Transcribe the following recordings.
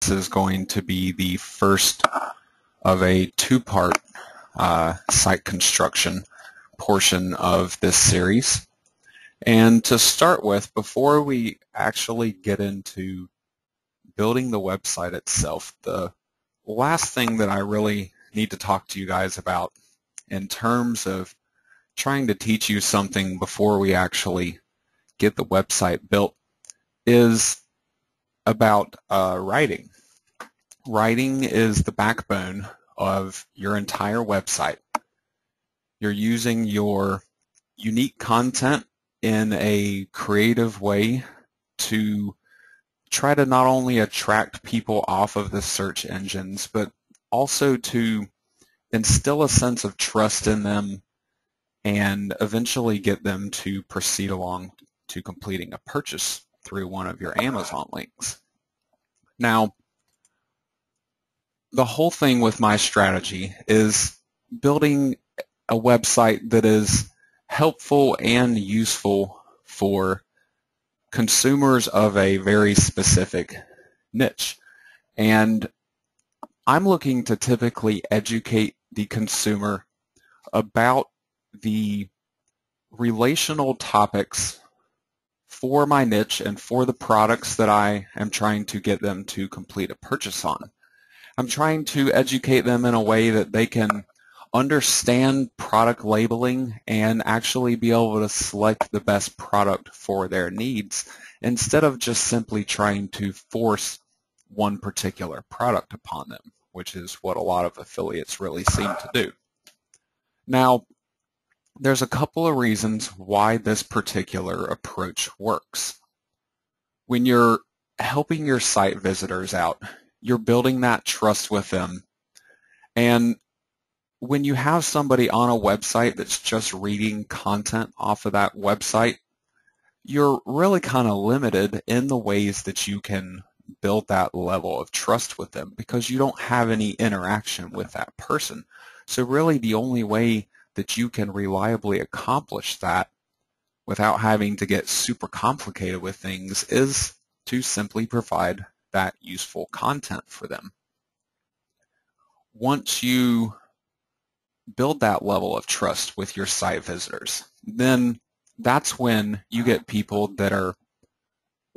is going to be the first of a two-part site construction portion of this series. And to start with, before we actually get into building the website itself, the last thing that I really need to talk to you guys about in terms of trying to teach you something before we actually get the website built is about writing. Writing is the backbone of your entire website. You're using your unique content in a creative way to try to not only attract people off of the search engines, but also to instill a sense of trust in them and eventually get them to proceed along to completing a purchase through one of your Amazon links. Now, the whole thing with my strategy is building a website that is helpful and useful for consumers of a very specific niche. And I'm looking to typically educate the consumer about the relational topics for my niche and for the products that I am trying to get them to complete a purchase on. I'm trying to educate them in a way that they can understand product labeling and actually be able to select the best product for their needs instead of just simply trying to force one particular product upon them, which is what a lot of affiliates really seem to do. Now, there's a couple of reasons why this particular approach works. When you're helping your site visitors out, you're building that trust with them. And when you have somebody on a website that's just reading content off of that website, you're really kind of limited in the ways that you can build that level of trust with them because you don't have any interaction with that person. So really the only way that you can reliably accomplish that without having to get super complicated with things is to simply provide that useful content for them. Once you build that level of trust with your site visitors, then that's when you get people that are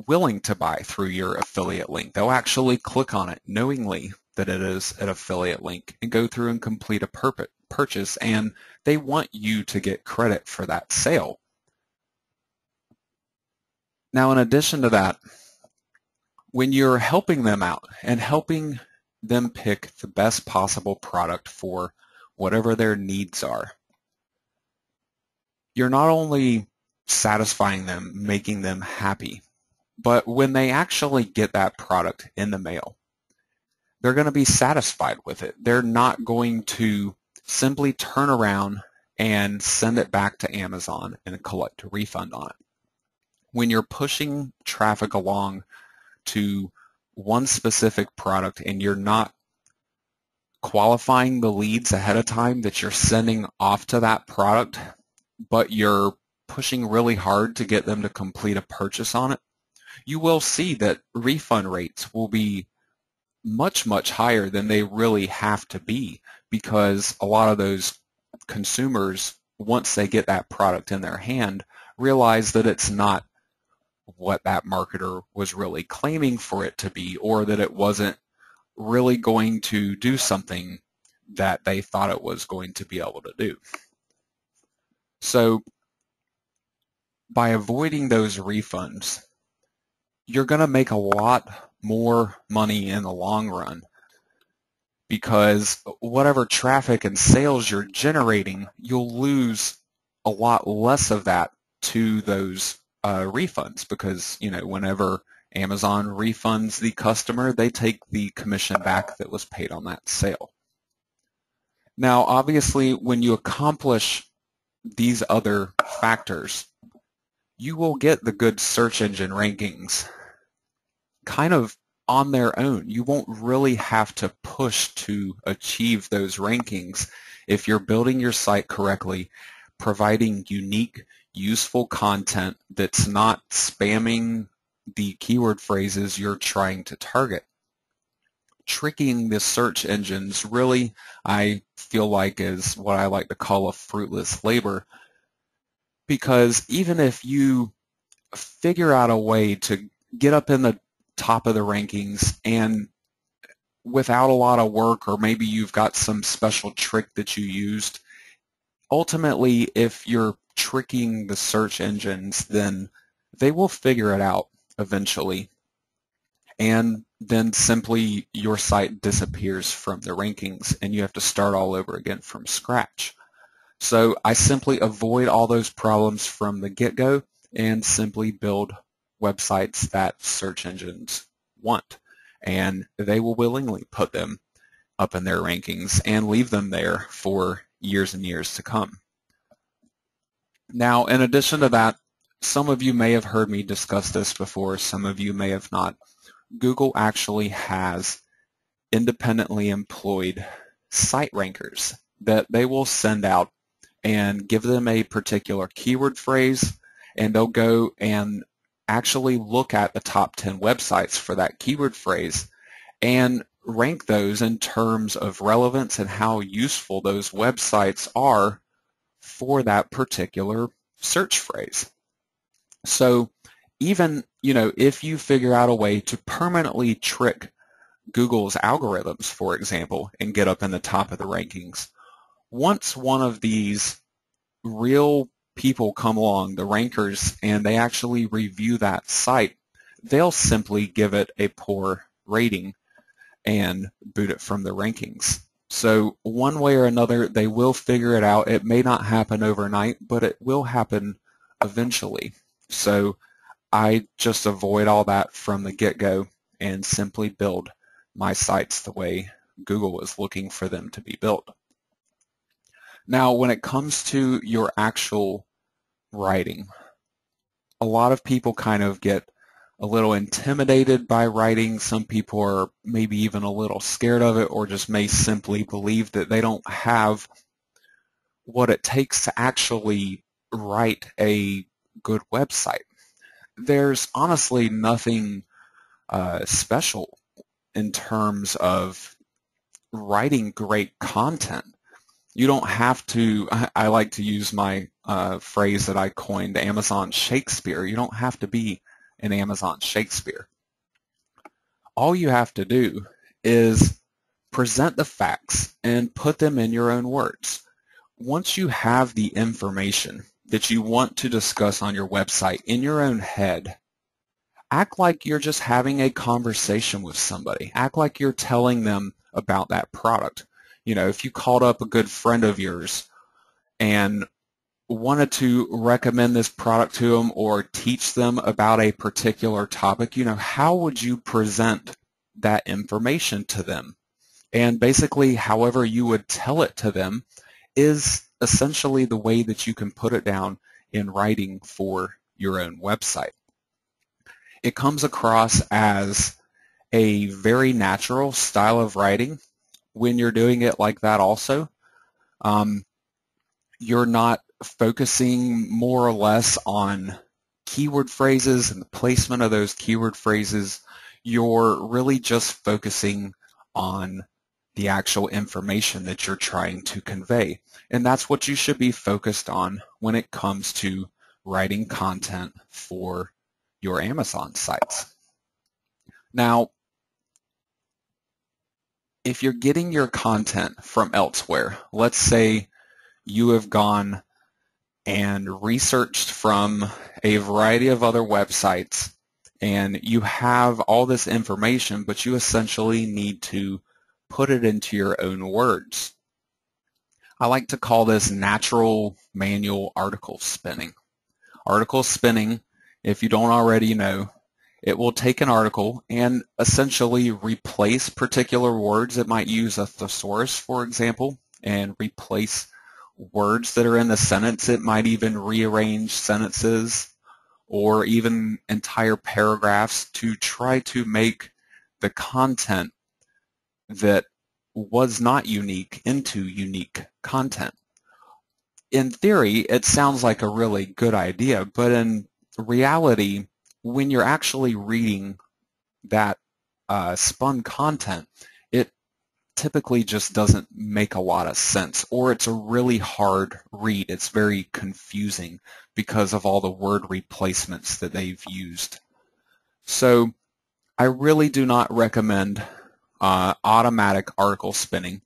willing to buy through your affiliate link. They'll actually click on it knowingly that it is an affiliate link and go through and complete a purchase, and they want you to get credit for that sale. Now, in addition to that, when you're helping them out and helping them pick the best possible product for whatever their needs are, you're not only satisfying them, making them happy, but when they actually get that product in the mail, they're going to be satisfied with it. They're not going to simply turn around and send it back to Amazon and collect a refund on it. When you're pushing traffic along to one specific product and you're not qualifying the leads ahead of time that you're sending off to that product, but you're pushing really hard to get them to complete a purchase on it, you will see that refund rates will be much, much higher than they really have to be because a lot of those consumers, once they get that product in their hand, realize that it's not what that marketer was really claiming for it to be, or that it wasn't really going to do something that they thought it was going to be able to do. So by avoiding those refunds, you're going to make a lot more money in the long run because whatever traffic and sales you're generating, you'll lose a lot less of that to those refunds because, you know, whenever Amazon refunds the customer, they take the commission back that was paid on that sale. Now, obviously, when you accomplish these other factors, you will get the good search engine rankings kind of on their own. You won't really have to push to achieve those rankings if you're building your site correctly, providing unique, useful content that's not spamming the keyword phrases you're trying to target. tricking the search engines really, I feel like, is what I like to call a fruitless labor, because even if you figure out a way to get up in the top of the rankings and without a lot of work, or maybe you've got some special trick that you used, ultimately if you're tricking the search engines, then they will figure it out eventually, and then simply your site disappears from the rankings and you have to start all over again from scratch. So I simply avoid all those problems from the get-go and simply build websites that search engines want, and they will willingly put them up in their rankings and leave them there for years and years to come. Now, in addition to that, some of you may have heard me discuss this before, some of you may have not. Google actually has independently employed site rankers that they will send out and give them a particular keyword phrase, and they'll go and actually look at the top 10 websites for that keyword phrase and rank those in terms of relevance and how useful those websites are for that particular search phrase. So even, if you figure out a way to permanently trick Google's algorithms, for example, and get up in the top of the rankings, once one of these real people come along, the rankers, and they actually review that site, they'll simply give it a poor rating and boot it from the rankings. So one way or another, they will figure it out. It may not happen overnight, but it will happen eventually. So I just avoid all that from the get-go and simply build my sites the way Google is looking for them to be built. Now, when it comes to your actual writing, a lot of people kind of get a little intimidated by writing. Some people are maybe even a little scared of it, or just may simply believe that they don't have what it takes to actually write a good website. There's honestly nothing special in terms of writing great content. You don't have to, I like to use my phrase that I coined, Amazon Shakespeare. You don't have to be an Amazon Shakespeare. All you have to do is present the facts and put them in your own words. Once you have the information that you want to discuss on your website in your own head, act like you're just having a conversation with somebody. Act like you're telling them about that product. If you called up a good friend of yours and wanted to recommend this product to them or teach them about a particular topic, how would you present that information to them? And basically, however you would tell it to them is essentially the way that you can put it down in writing for your own website. It comes across as a very natural style of writing when you're doing it like that also. You're not focusing more or less on keyword phrases and the placement of those keyword phrases. You're really just focusing on the actual information that you're trying to convey. And that's what you should be focused on when it comes to writing content for your Amazon sites. Now, if you're getting your content from elsewhere, let's say you have gone and researched from a variety of other websites and you have all this information, but you essentially need to put it into your own words. I like to call this natural manual article spinning. Article spinning, if you don't already know, it will take an article and essentially replace particular words. It might use a thesaurus, for example, and replace words that are in the sentence. It might even rearrange sentences or even entire paragraphs to try to make the content that was not unique into unique content. In theory, it sounds like a really good idea, but in reality, when you're actually reading that spun content, typically just doesn't make a lot of sense, or it's a really hard read. It's very confusing because of all the word replacements that they've used. So I really do not recommend automatic article spinning.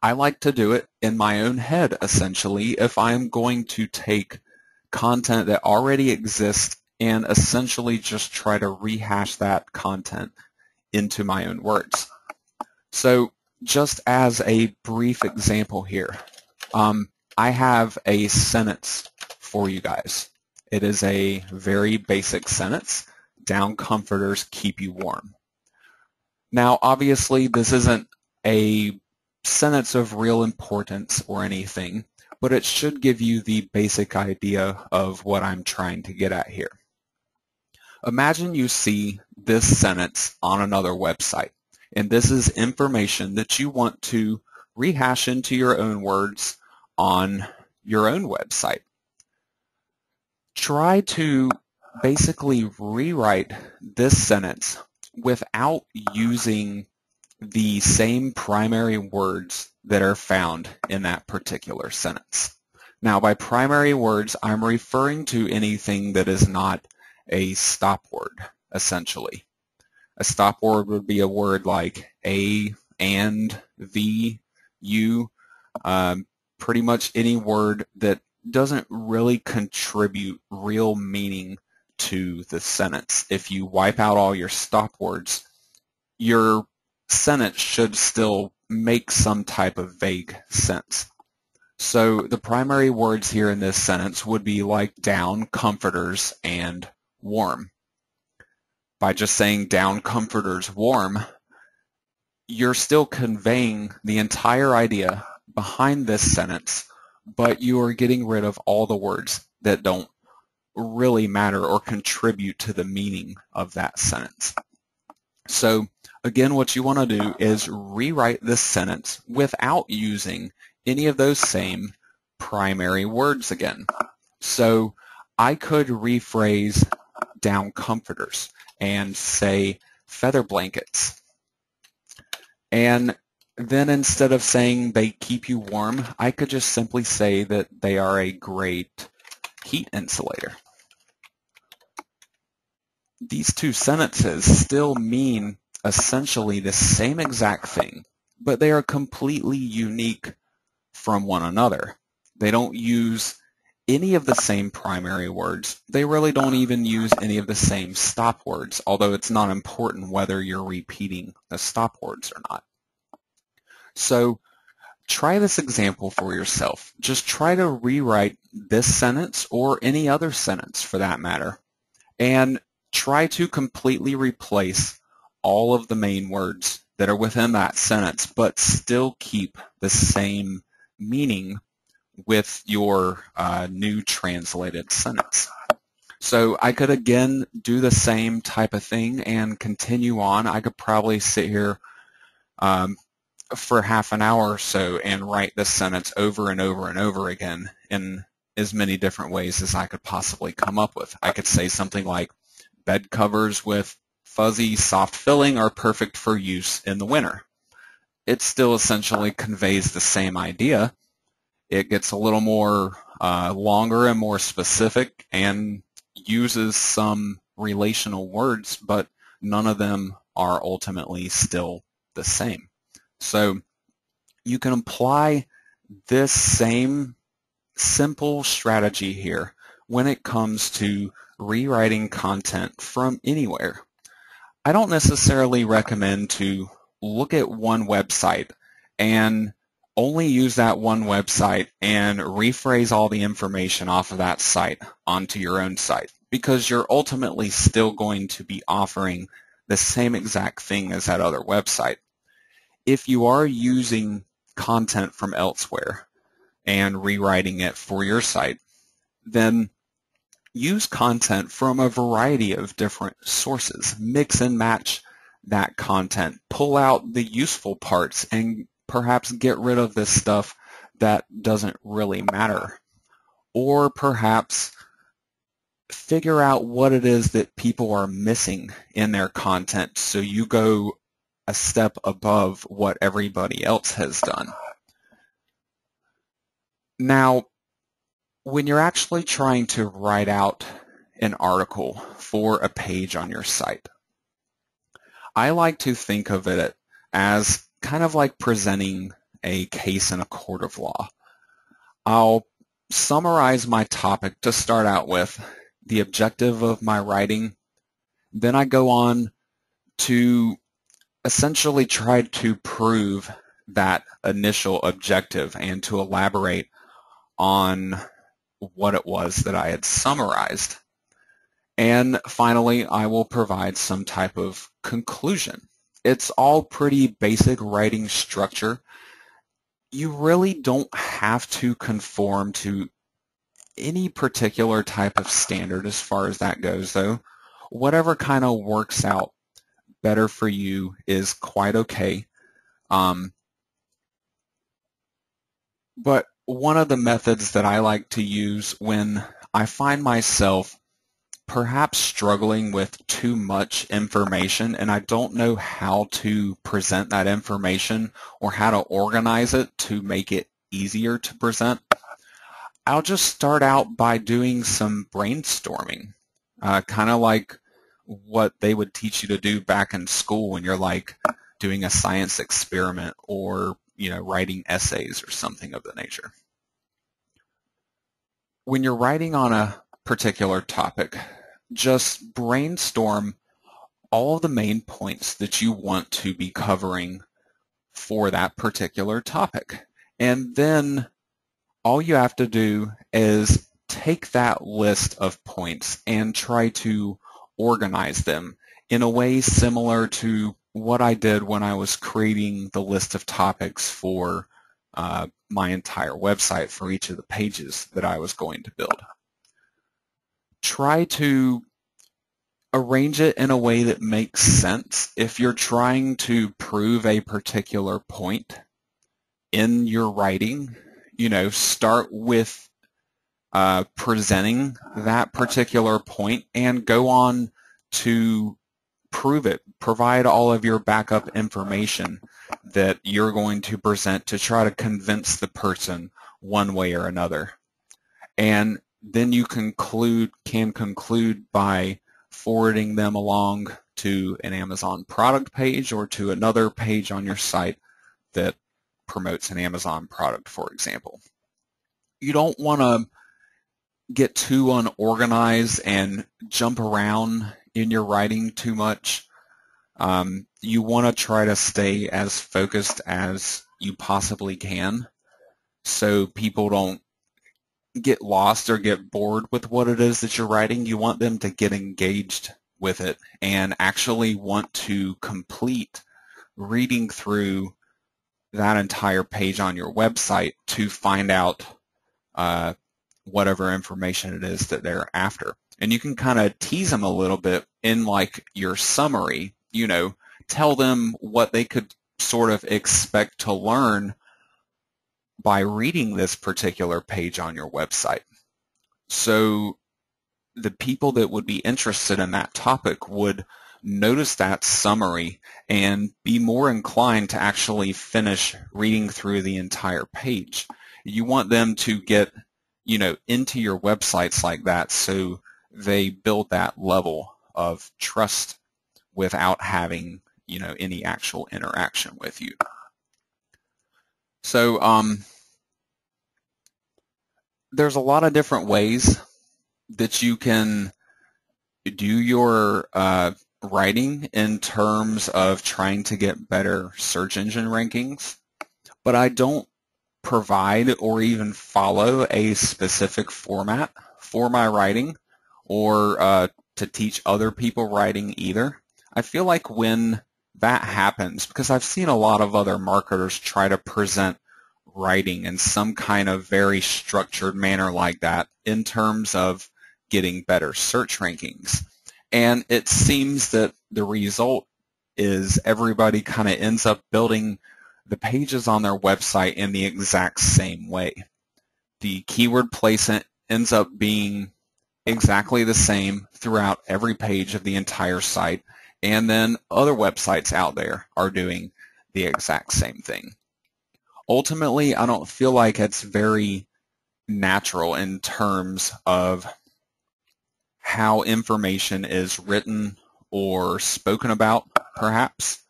I like to do it in my own head, essentially, if I'm going to take content that already exists and essentially just try to rehash that content into my own words. So just as a brief example here, I have a sentence for you guys. It is a very basic sentence. Down comforters keep you warm. Now, obviously, this isn't a sentence of real importance or anything, but it should give you the basic idea of what I'm trying to get at here. Imagine you see this sentence on another website, and this is information that you want to rehash into your own words on your own website. Try to basically rewrite this sentence without using the same primary words that are found in that particular sentence. Now, by primary words, I'm referring to anything that is not a stop word, essentially. A stop word would be a word like a, and, the, you, pretty much any word that doesn't really contribute real meaning to the sentence. If you wipe out all your stop words, your sentence should still make some type of vague sense. So the primary words here in this sentence would be like down, comforters, and warm. By just saying down, comforters, warm, you're still conveying the entire idea behind this sentence, but you are getting rid of all the words that don't really matter or contribute to the meaning of that sentence. So again, what you want to do is rewrite this sentence without using any of those same primary words again. So I could rephrase down comforters and say feather blankets. And then instead of saying they keep you warm, I could just simply say that they are a great heat insulator. These two sentences still mean essentially the same exact thing, but they are completely unique from one another. They don't use any of the same primary words. They really don't even use any of the same stop words, although it's not important whether you're repeating the stop words or not. So try this example for yourself. Just try to rewrite this sentence or any other sentence for that matter, and try to completely replace all of the main words that are within that sentence, but still keep the same meaning with your new translated sentence. So I could again do the same type of thing and continue on. I could probably sit here for half an hour or so and write this sentence over and over and over again in as many different ways as I could possibly come up with. I could say something like, bed covers with fuzzy, soft filling are perfect for use in the winter. It still essentially conveys the same idea. It gets a little more longer and more specific and uses some relational words, but none of them are ultimately still the same. So you can apply this same simple strategy here when it comes to rewriting content from anywhere. I don't necessarily recommend to look at one website and only use that one website and rephrase all the information off of that site onto your own site, because you're ultimately still going to be offering the same exact thing as that other website. If you are using content from elsewhere and rewriting it for your site, then use content from a variety of different sources. Mix and match that content. Pull out the useful parts and perhaps get rid of this stuff that doesn't really matter. Or perhaps figure out what it is that people are missing in their content, so you go a step above what everybody else has done. Now, when you're actually trying to write out an article for a page on your site, I like to think of it as kind of like presenting a case in a court of law. I'll summarize my topic to start out with, the objective of my writing. Then I go on to essentially try to prove that initial objective and to elaborate on what it was that I had summarized. And finally, I will provide some type of conclusion. It's all pretty basic writing structure. You really don't have to conform to any particular type of standard as far as that goes, though. Whatever kind of works out better for you is quite okay. But one of the methods that I like to use when I find myself perhaps struggling with too much information and I don't know how to present that information or how to organize it to make it easier to present, I'll just start out by doing some brainstorming, kind of like what they would teach you to do back in school when you're like doing a science experiment or writing essays or something of the nature. When you're writing on a particular topic, just brainstorm all of the main points that you want to be covering for that particular topic. And then all you have to do is take that list of points and try to organize them in a way similar to what I did when I was creating the list of topics for my entire website for each of the pages that I was going to build. Try to arrange it in a way that makes sense. If you're trying to prove a particular point in your writing, start with presenting that particular point and go on to prove it. Provide all of your backup information that you're going to present to try to convince the person one way or another. And then you can conclude by forwarding them along to an Amazon product page or to another page on your site that promotes an Amazon product, for example. You don't want to get too unorganized and jump around in your writing too much. You want to try to stay as focused as you possibly can so people don't get lost or get bored with what it is that you're writing. You want them to get engaged with it and actually want to complete reading through that entire page on your website to find out whatever information it is that they're after. And you can kind of tease them a little bit in like your summary, tell them what they could sort of expect to learn by reading this particular page on your website. So the people that would be interested in that topic would notice that summary and be more inclined to actually finish reading through the entire page. You want them to get, into your websites like that so they build that level of trust without having, any actual interaction with you. So there's a lot of different ways that you can do your writing in terms of trying to get better search engine rankings, but I don't provide or even follow a specific format for my writing or to teach other people writing either. I feel like when that happens, because I've seen a lot of other marketers try to present writing in some kind of very structured manner like that in terms of getting better search rankings. And it seems that the result is everybody kind of ends up building the pages on their website in the exact same way. The keyword placement ends up being exactly the same throughout every page of the entire site, And then other websites out there are doing the exact same thing. Ultimately, I don't feel like it's very natural in terms of how information is written or spoken about, perhaps.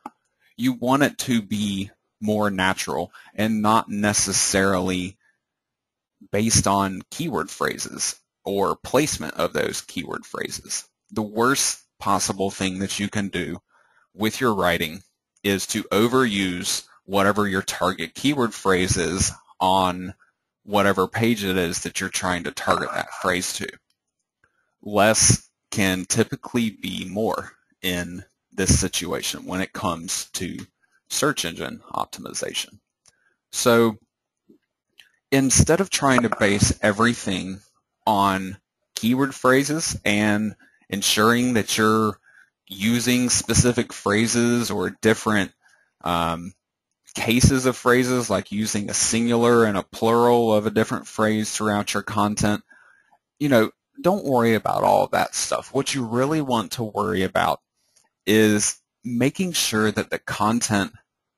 You want it to be more natural and not necessarily based on keyword phrases or placement of those keyword phrases. The worst possible thing that you can do with your writing is to overuse whatever your target keyword phrase is on whatever page it is that you're trying to target that phrase to. Less can typically be more in this situation when it comes to search engine optimization. So instead of trying to base everything on keyword phrases and ensuring that you're using specific phrases or different cases of phrases, like using a singular and a plural of a different phrase throughout your content, don't worry about all of that stuff. What you really want to worry about is making sure that the content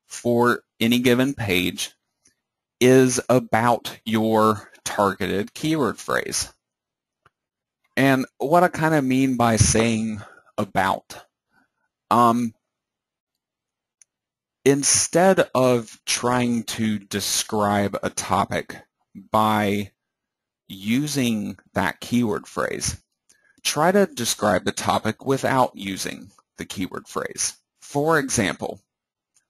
for any given page is about your targeted keyword phrase. And what I kind of mean by saying about, instead of trying to describe a topic by using that keyword phrase, try to describe the topic without using the keyword phrase. For example,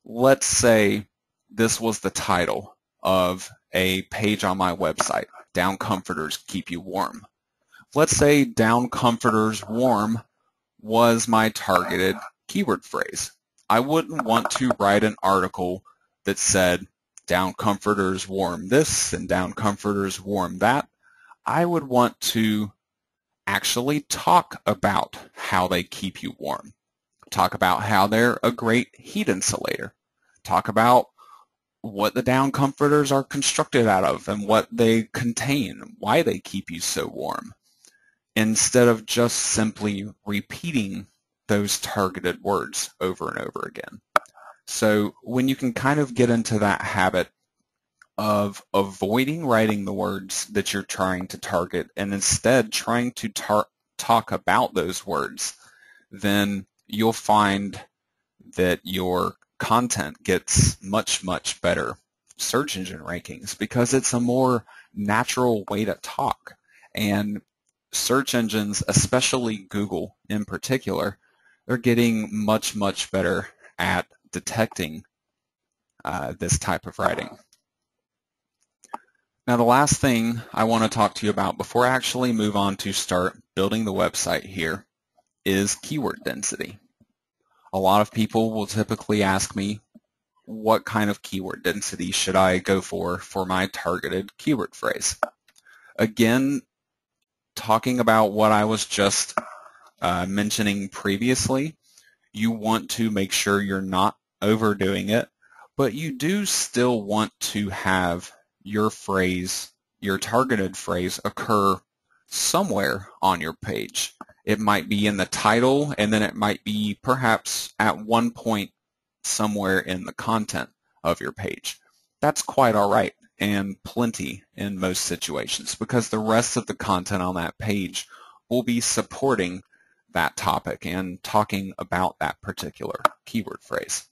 let's say this was the title of a page on my website, Down Comforters Keep You Warm. Let's say Down Comforters Warm was my targeted keyword phrase. I wouldn't want to write an article that said Down Comforters Warm this and Down Comforters Warm that. I would want to actually talk about how they keep you warm. Talk about how they're a great heat insulator. Talk about what the down comforters are constructed out of and what they contain, why they keep you so warm, instead of just simply repeating those targeted words over and over again. So when you can kind of get into that habit of avoiding writing the words that you're trying to target and instead trying to talk about those words, then you'll find that your content gets much, much better search engine rankings because it's a more natural way to talk. And search engines, especially Google in particular, they're getting much, much better at detecting this type of writing. Now, the last thing I want to talk to you about before I actually move on to start building the website here is keyword density. A lot of people will typically ask me, what kind of keyword density should I go for my targeted keyword phrase? Again, talking about what I was just mentioning previously, you want to make sure you're not overdoing it, but you do still want to have your phrase, your targeted phrase, occur somewhere on your page. It might be in the title, and then it might be perhaps at one point somewhere in the content of your page. That's quite all right and plenty in most situations because the rest of the content on that page will be supporting that topic and talking about that particular keyword phrase.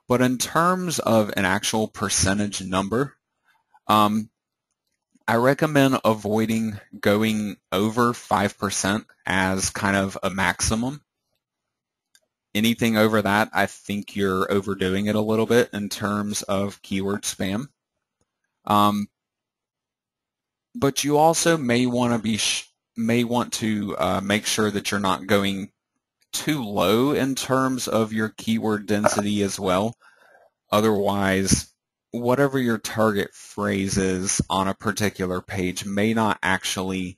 But in terms of an actual percentage number, I recommend avoiding going over 5% as kind of a maximum. Anything over that, I think you're overdoing it a little bit in terms of keyword spam. But you also may want to make sure that you're not going too low in terms of your keyword density as well. Otherwise, whatever your target phrase is on a particular page may not actually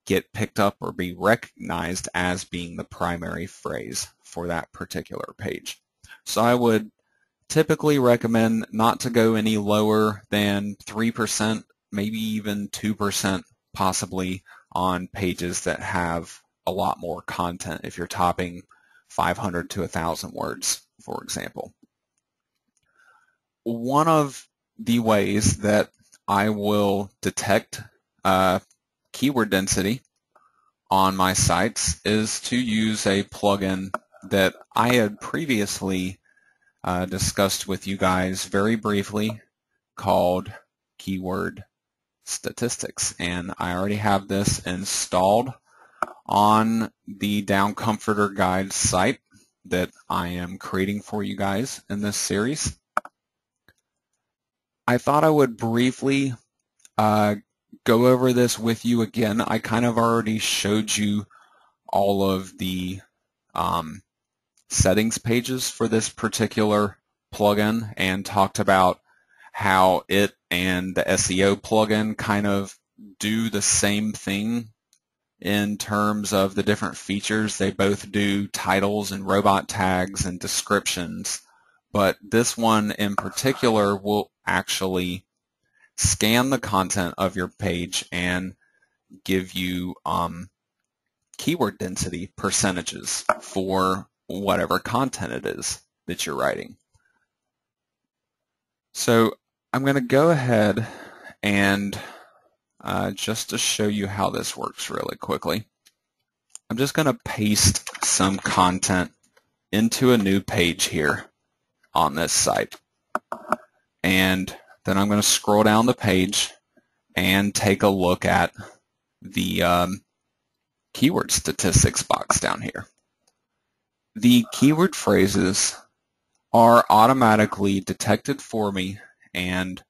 get picked up or be recognized as being the primary phrase for that particular page. So I would typically recommend not to go any lower than 3%, maybe even 2% possibly on pages that have a lot more content if you're 500 to 1,000 words, for example. One of the ways that I will detect keyword density on my sites is to use a plugin that I had previously discussed with you guys very briefly called Keyword Statistics. And I already have this installed on the Down Comforter Guide site that I am creating for you guys in this series. I thought I would briefly go over this with you again. I kind of already showed you all of the settings pages for this particular plugin and talked about how it and the SEO plugin kind of do the same thing in terms of the different features. They both do titles and robot tags and descriptions, but this one in particular will actually scan the content of your page and give you keyword density percentages for whatever content it is that you're writing. So I'm going to go ahead and just to show you how this works really quickly, I'm just going to paste some content into a new page here on this site. And then I'm going to scroll down the page and take a look at the keyword statistics box down here. The keyword phrases are automatically detected for me and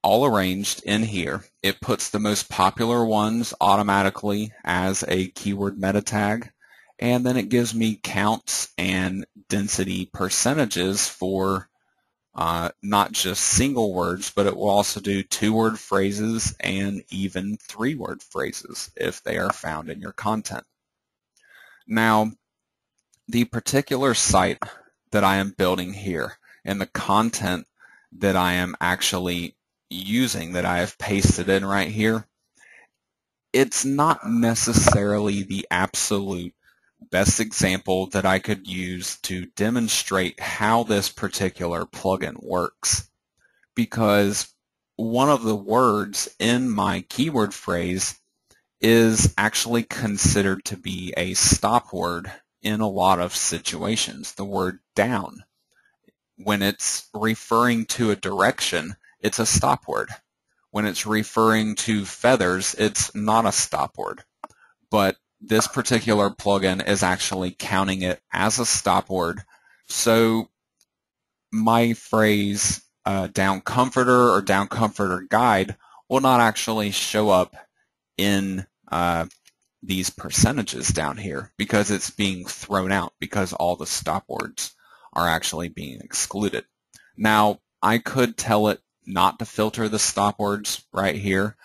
all arranged in here. It puts the most popular ones automatically as a keyword meta tag, and then it gives me counts and density percentages for not just single words, but it will also do 2-word phrases and even 3-word phrases if they are found in your content. Now, the particular site that I am building here and the content that I am actually using, that I have pasted in right here, it's not necessarily the absolute best example that I could use to demonstrate how this particular plugin works, because one of the words in my keyword phrase is actually considered to be a stop word in a lot of situations. The word down, when it's referring to a direction, it's a stop word. When it's referring to feathers, it's not a stop word. But this particular plugin is actually counting it as a stop word. So my phrase down comforter or down comforter guide will not actually show up in these percentages down here because it's being thrown out, because all the stop words are actually being excluded. Now, I could tell it not to filter the stop words right here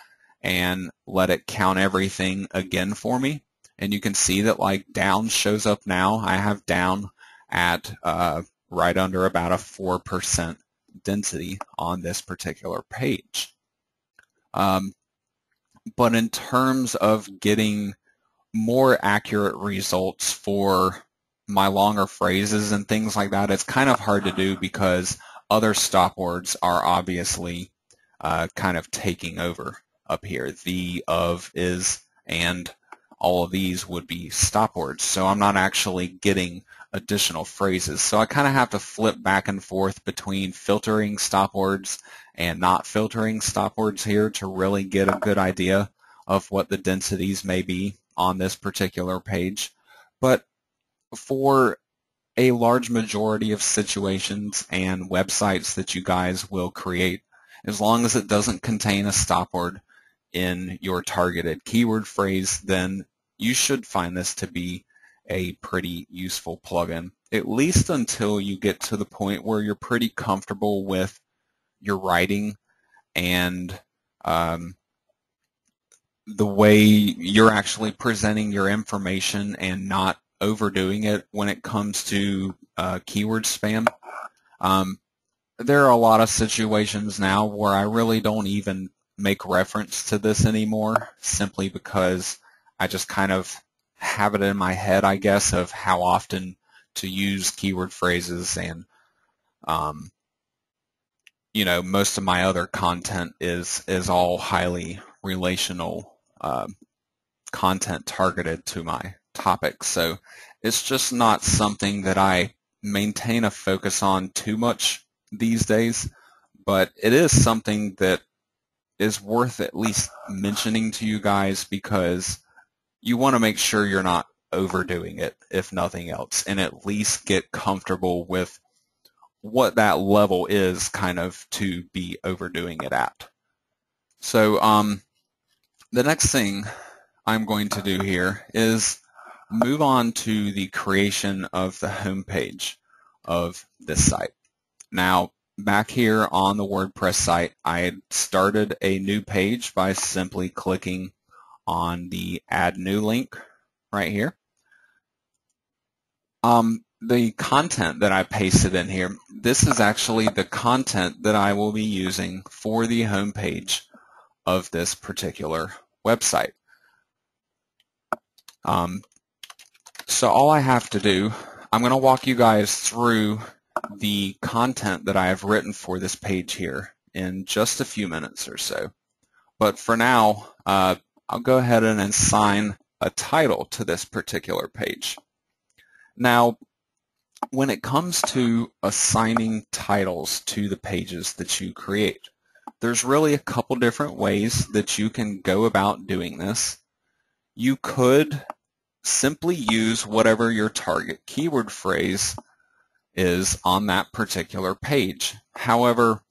and let it count everything again for me. And you can see that like down shows up now. I have down at right under about a 4% density on this particular page. But in terms of getting more accurate results for my longer phrases and things like that, it's kind of hard to do because other stop words are obviously kind of taking over up here. The, of, is, and all of these would be stop words. So I'm not actually getting additional phrases. So I kind of have to flip back and forth between filtering stop words and not filtering stop words here to really get a good idea of what the densities may be on this particular page. But for a large majority of situations and websites that you guys will create, as long as it doesn't contain a stop word in your targeted keyword phrase, then you should find this to be a pretty useful plugin, at least until you get to the point where you're pretty comfortable with your writing and the way you're actually presenting your information and not overdoing it when it comes to keyword spam. There are a lot of situations now where I really don't even make reference to this anymore, simply because I just kind of have it in my head, I guess, of how often to use keyword phrases, and most of my other content is all highly relational content targeted to my topics. So it's just not something that I maintain a focus on too much these days, but it is something that is worth at least mentioning to you guys, because you want to make sure you're not overdoing it, if nothing else, and at least get comfortable with what that level is kind of to be overdoing it at. So the next thing I'm going to do here is move on to the creation of the home page of this site. Now, back here on the WordPress site, I started a new page by simply clicking on the Add New link right here. The content that I pasted in here, this is actually the content that I will be using for the home page of this particular website. So all I have to do, I'm going to walk you guys through the content that I have written for this page here in just a few minutes or so. But for now, I'll go ahead and assign a title to this particular page. Now, when it comes to assigning titles to the pages that you create, there's really a couple different ways that you can go about doing this. You could simply use whatever your target keyword phrase is on that particular page. However,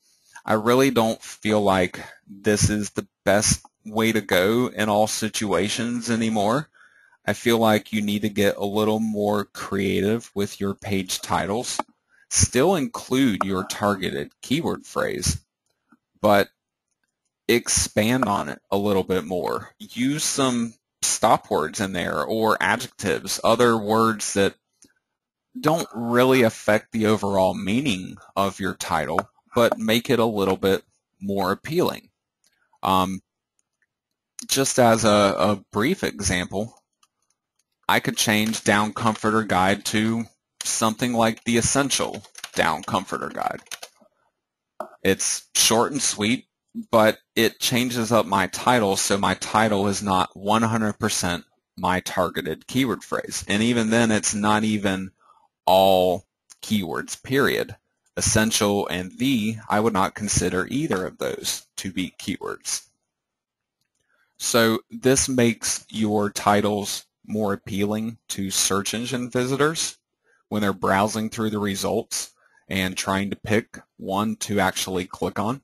I really don't feel like this is the best way to go in all situations anymore. I feel like you need to get a little more creative with your page titles. Still include your targeted keyword phrase, but expand on it a little bit more. Use some stop words in there, or adjectives, other words that don't really affect the overall meaning of your title, but make it a little bit more appealing. Just as a brief example, I could change Down Comforter Guide to something like the Essential Down Comforter Guide. It's short and sweet, but it changes up my title, so my title is not 100% my targeted keyword phrase. And even then, it's not even all keywords, period. Essential and the, I would not consider either of those to be keywords. So this makes your titles more appealing to search engine visitors when they're browsing through the results and trying to pick one to actually click on.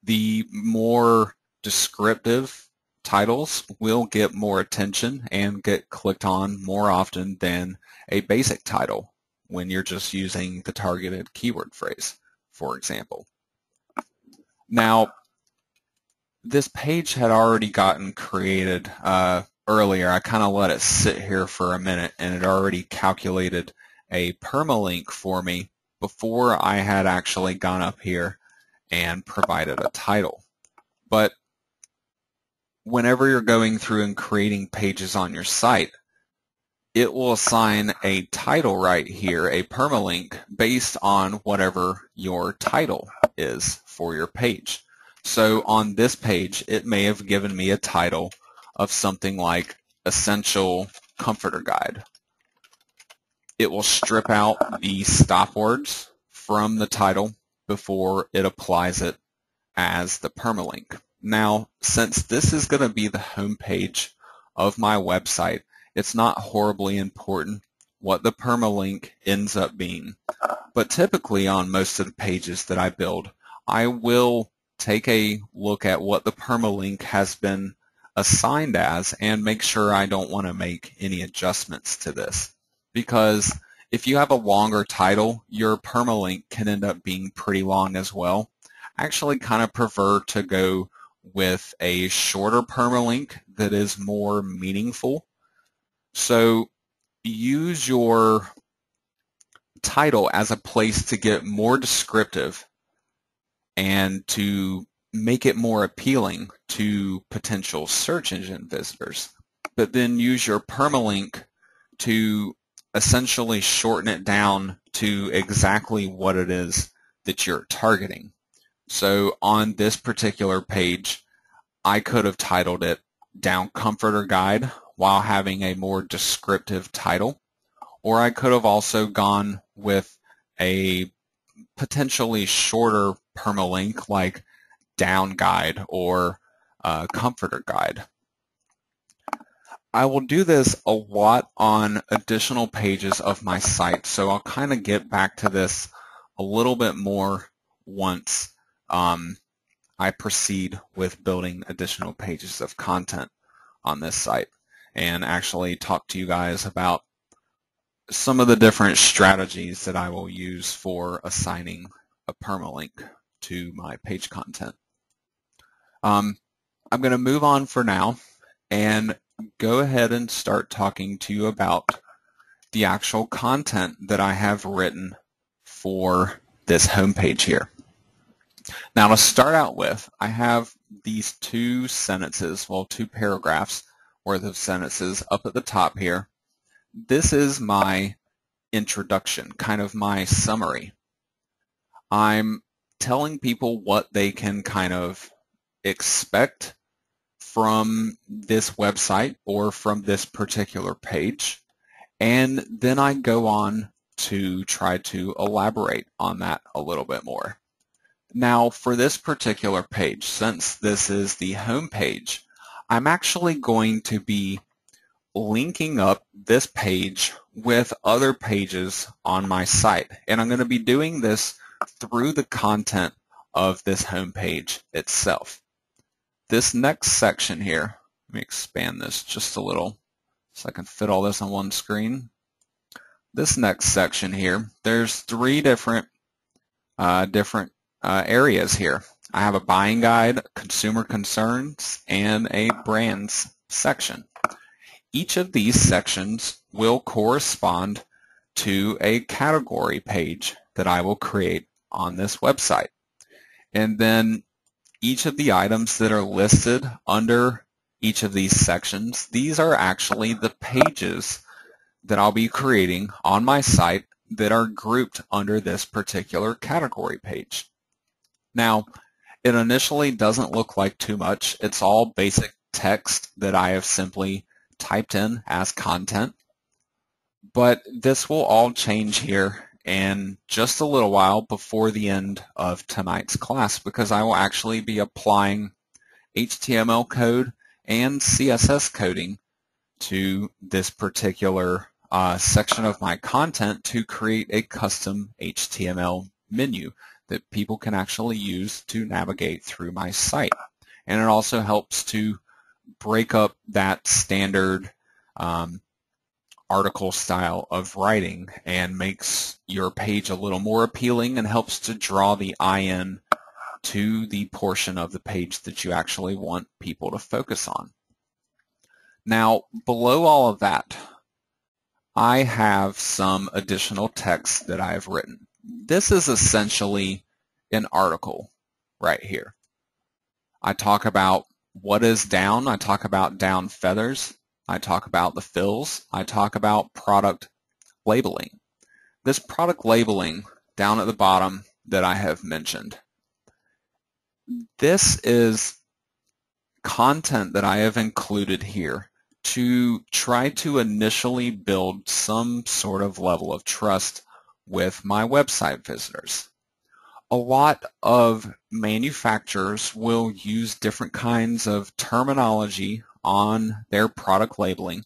The more descriptive titles will get more attention and get clicked on more often than a basic title when you're just using the targeted keyword phrase, for example. Now, this page had already gotten created earlier. I kind of let it sit here for a minute, and it already calculated a permalink for me before I had actually gone up here and provided a title. But whenever you're going through and creating pages on your site, it will assign a title right here, a permalink, based on whatever your title is for your page. So on this page, it may have given me a title of something like Essential Comforter Guide. It will strip out the stop words from the title before it applies it as the permalink. Now, since this is going to be the home page of my website, it's not horribly important what the permalink ends up being. But typically on most of the pages that I build, I will take a look at what the permalink has been assigned as and make sure I don't want to make any adjustments to this. Because if you have a longer title, your permalink can end up being pretty long as well. I actually kind of prefer to go with a shorter permalink that is more meaningful. So use your title as a place to get more descriptive and to make it more appealing to potential search engine visitors. but then use your permalink to essentially shorten it down to exactly what it is that you're targeting. So on this particular page, I could have titled it Down Comforter Guide while having a more descriptive title, or I could have also gone with a potentially shorter permalink like Down Guide or Comforter Guide. I will do this a lot on additional pages of my site, so I'll kind of get back to this a little bit more once I proceed with building additional pages of content on this site and actually talk to you guys about some of the different strategies that I will use for assigning a permalink to my page content. I'm going to move on for now and go ahead and start talking to you about the actual content that I have written for this homepage here. Now, to start out with, I have these two paragraphs worth of sentences up at the top here. This is my introduction, kind of my summary. I'm telling people what they can kind of expect from this website or from this particular page, and then I go on to try to elaborate on that a little bit more. Now, for this particular page, since this is the home page, I'm actually going to be linking up this page with other pages on my site, and I'm going to be doing this through the content of this home page itself. This next section here, let me expand this just a little so I can fit all this on one screen. This next section here, there's three different areas here. I have a buying guide, consumer concerns, and a brands section. Each of these sections will correspond to a category page that I will create on this website. And then each of the items that are listed under each of these sections, these are actually the pages that I'll be creating on my site that are grouped under this particular category page. Now, it initially doesn't look like too much. It's all basic text that I have simply typed in as content, but this will all change here in just a little while before the end of tonight's class, because I will actually be applying HTML code and CSS coding to this particular section of my content to create a custom HTML menu that people can actually use to navigate through my site. And it also helps to break up that standard article style of writing and makes your page a little more appealing and helps to draw the eye in to the portion of the page that you actually want people to focus on. Now, below all of that, I have some additional text that I have written. This is essentially an article right here. I talk about what is down. I talk about down feathers. I talk about the fills. I talk about product labeling. This product labeling down at the bottom that I have mentioned, this is content that I have included here to try to initially build some sort of level of trust with my website visitors. A lot of manufacturers will use different kinds of terminology on their product labeling,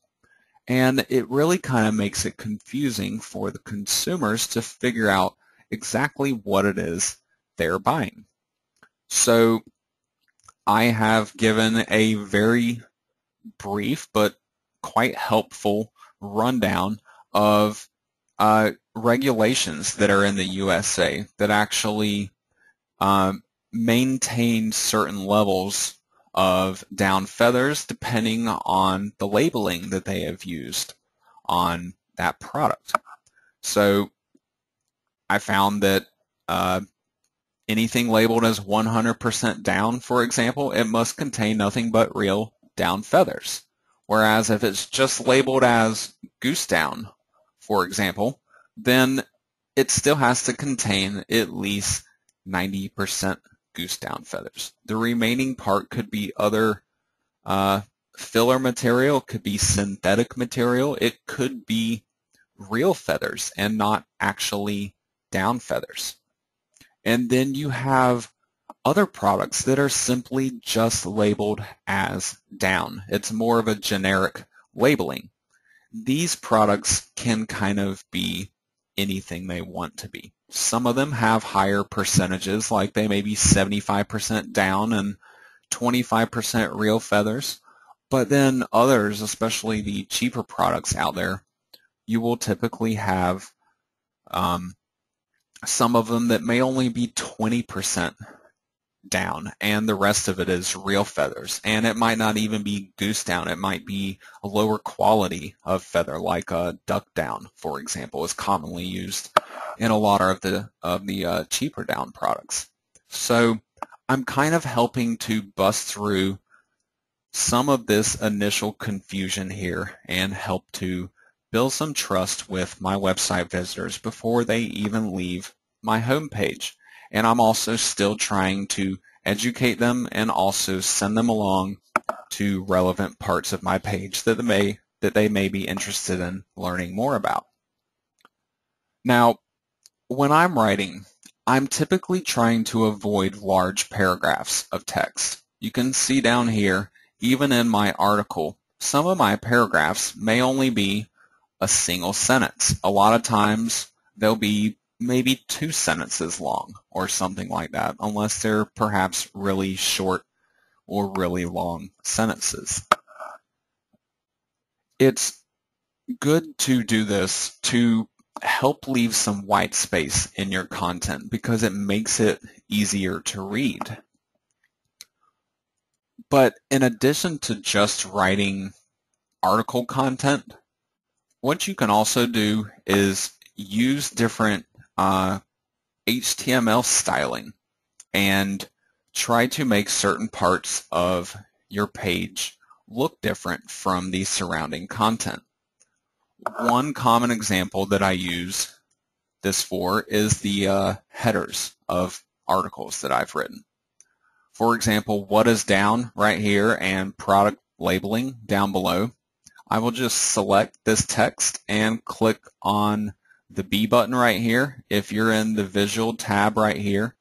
and it really kind of makes it confusing for the consumers to figure out exactly what it is they're buying. So I have given a very brief but quite helpful rundown of regulations that are in the USA that actually maintain certain levels of down feathers depending on the labeling that they have used on that product. So I found that anything labeled as 100% down, for example, it must contain nothing but real down feathers. Whereas if it's just labeled as goose down, for example, then it still has to contain at least 90% goose down feathers. The remaining part could be other filler material, could be synthetic material, it could be real feathers and not actually down feathers. And then you have other products that are simply just labeled as down. It's more of a generic labeling. These products can kind of be anything they want to be. Some of them have higher percentages, like they may be 75% down and 25% real feathers. But then others, especially the cheaper products out there, you will typically have some of them that may only be 20% down, and the rest of it is real feathers. And it might not even be goose down. It might be a lower quality of feather, like a duck down, for example, is commonly used in a lot of the cheaper down products. So I'm kind of helping to bust through some of this initial confusion here and help to build some trust with my website visitors before they even leave my homepage. And I'm also still trying to educate them and also send them along to relevant parts of my page that they may be interested in learning more about. Now, when I'm writing, I'm typically trying to avoid large paragraphs of text. You can see down here, even in my article, some of my paragraphs may only be a single sentence. A lot of times they'll be maybe 2 sentences long or something like that, unless they're perhaps really short or really long sentences. It's good to do this to help leave some white space in your content because it makes it easier to read. But in addition to just writing article content, what you can also do is use different HTML styling and try to make certain parts of your page look different from the surrounding content. One common example that I use this for is the headers of articles that I've written. For example, what is down right here and product labeling down below. I will just select this text and click on the B button right here. If you're in the visual tab right here,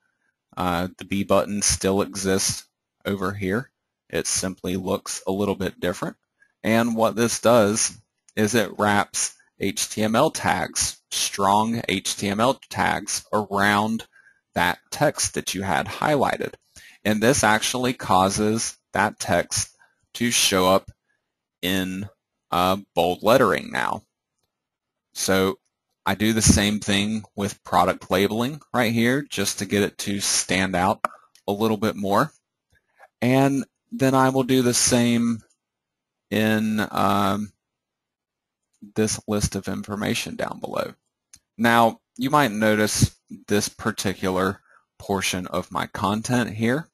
the B button still exists over here. It simply looks a little bit different. And what this does is it wraps HTML tags, strong HTML tags, around that text that you had highlighted. And this actually causes that text to show up in bold lettering now. So I do the same thing with product labeling right here just to get it to stand out a little bit more. And then I will do the same in this list of information down below. Now, you might notice this particular portion of my content here,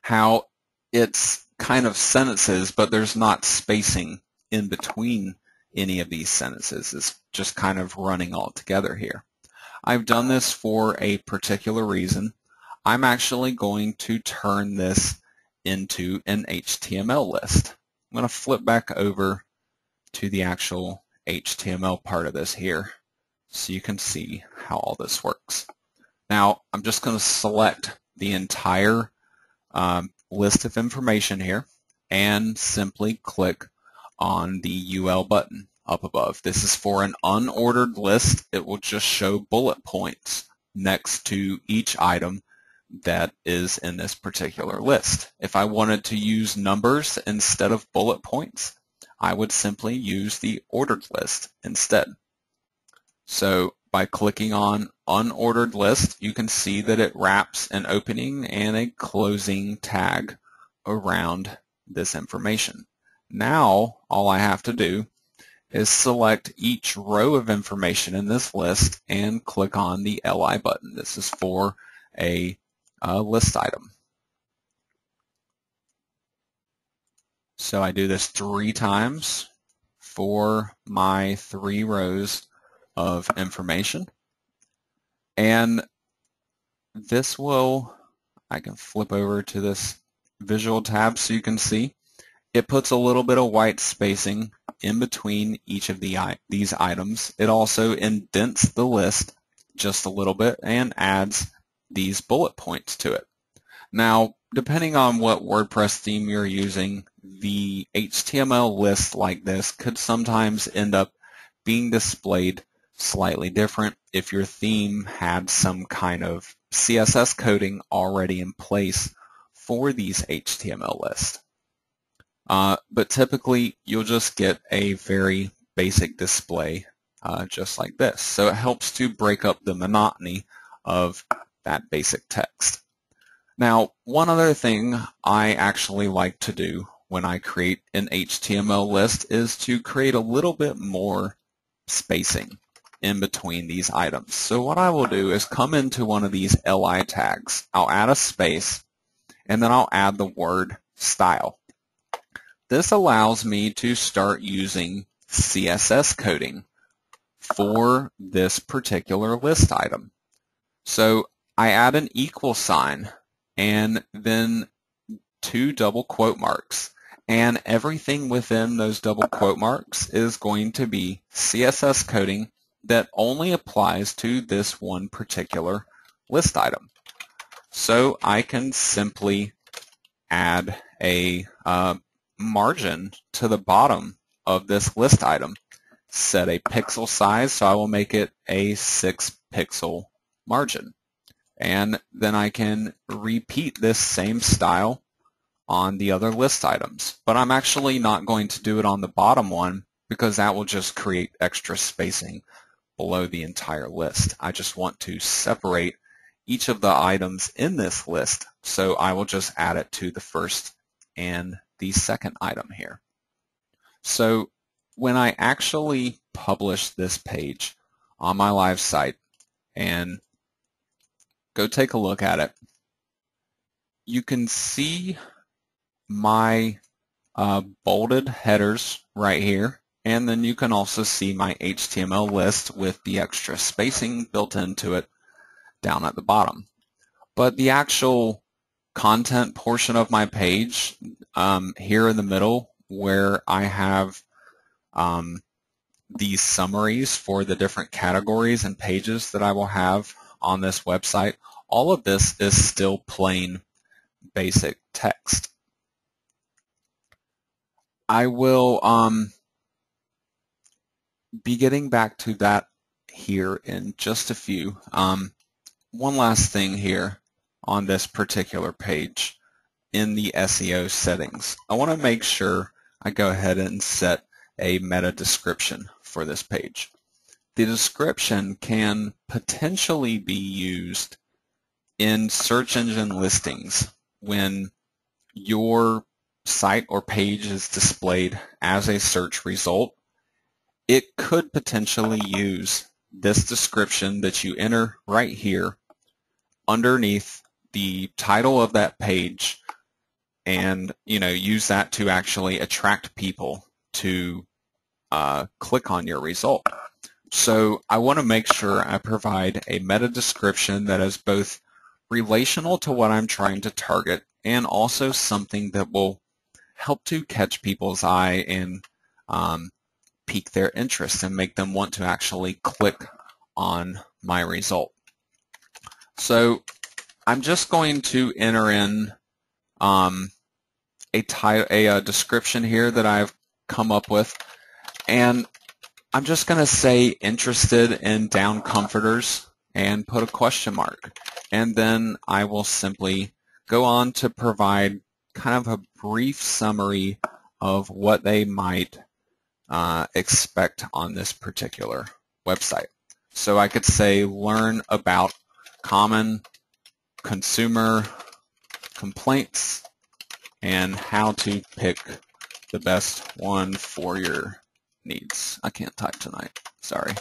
how it's kind of sentences, but there's not spacing in between any of these sentences. It's just kind of running all together here. I've done this for a particular reason. I'm actually going to turn this into an HTML list. I'm going to flip back over to the actual HTML part of this here so you can see how all this works. Now, I'm just going to select the entire list of information here and simply click on the UL button up above. This is for an unordered list. It will just show bullet points next to each item that is in this particular list. If I wanted to use numbers instead of bullet points, I would simply use the ordered list instead. So by clicking on unordered list, you can see that it wraps an opening and a closing tag around this information. Now, all I have to do is select each row of information in this list and click on the LI button. This is for a list item. So I do this 3 times for my 3 rows of information. And this will, I can flip over to this visual tab so you can see, it puts a little bit of white spacing in between each of these items. It also indents the list just a little bit and adds these bullet points to it. Now, depending on what WordPress theme you're using, the HTML list like this could sometimes end up being displayed slightly different if your theme had some kind of CSS coding already in place for these HTML lists. But typically, you'll just get a very basic display just like this. So it helps to break up the monotony of that basic text. Now, one other thing I actually like to do when I create an HTML list is to create a little bit more spacing in between these items. So what I will do is come into one of these LI tags. I'll add a space, and then I'll add the word style. This allows me to start using CSS coding for this particular list item. So I add an equal sign and then 2 double quote marks. And everything within those double quote marks is going to be CSS coding that only applies to this one particular list item. So I can simply add a margin to the bottom of this list item, set a pixel size, so I will make it a 6 pixel margin. And then I can repeat this same style on the other list items. But I'm actually not going to do it on the bottom one because that will just create extra spacing below the entire list. I just want to separate each of the items in this list, so I will just add it to the first and the second item here. So when I actually publish this page on my live site and go take a look at it, you can see my bolded headers right here, and then you can also see my HTML list with the extra spacing built into it down at the bottom. But the actual content portion of my page here in the middle, where I have these summaries for the different categories and pages that I will have on this website, all of this is still plain basic text. I will be getting back to that here in just a few. One last thing here on this particular page in the SEO settings. I want to make sure I go ahead and set a meta description for this page. The description can potentially be used in search engine listings when your site or page is displayed as a search result. It could potentially use this description that you enter right here underneath the title of that page, and use that to actually attract people to click on your result. So I want to make sure I provide a meta description that is both relational to what I'm trying to target and also something that will help to catch people's eye and pique their interest and make them want to actually click on my result. So I'm just going to enter in a description here that I've come up with, and I'm just going to say interested in down comforters and put a question mark, and then I will simply go on to provide kind of a brief summary of what they might expect on this particular website. So I could say learn about common consumer complaints and how to pick the best one for your needs. I can't type tonight, sorry.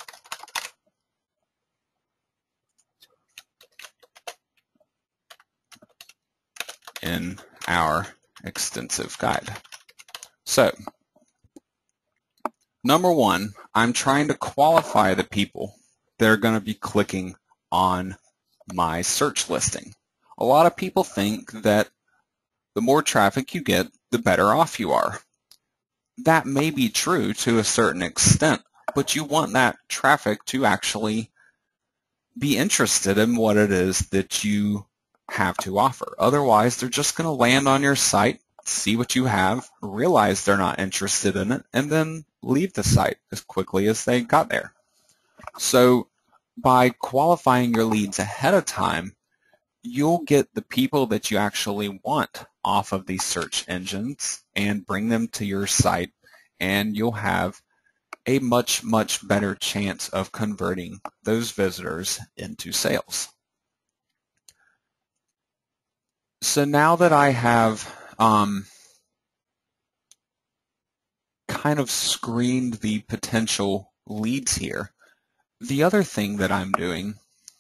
In our extensive guide. So, number one, I'm trying to qualify the people that are going to be clicking on my search listing. A lot of people think that the more traffic you get, the better off you are. That may be true to a certain extent, but you want that traffic to actually be interested in what it is that you have to offer. Otherwise, they're just going to land on your site, see what you have, realize they're not interested in it, and then leave the site as quickly as they got there. So by qualifying your leads ahead of time, you'll get the people that you actually want off of these search engines and bring them to your site, and you'll have a much, much better chance of converting those visitors into sales. So now that I have kind of screened the potential leads here, the other thing that I'm doing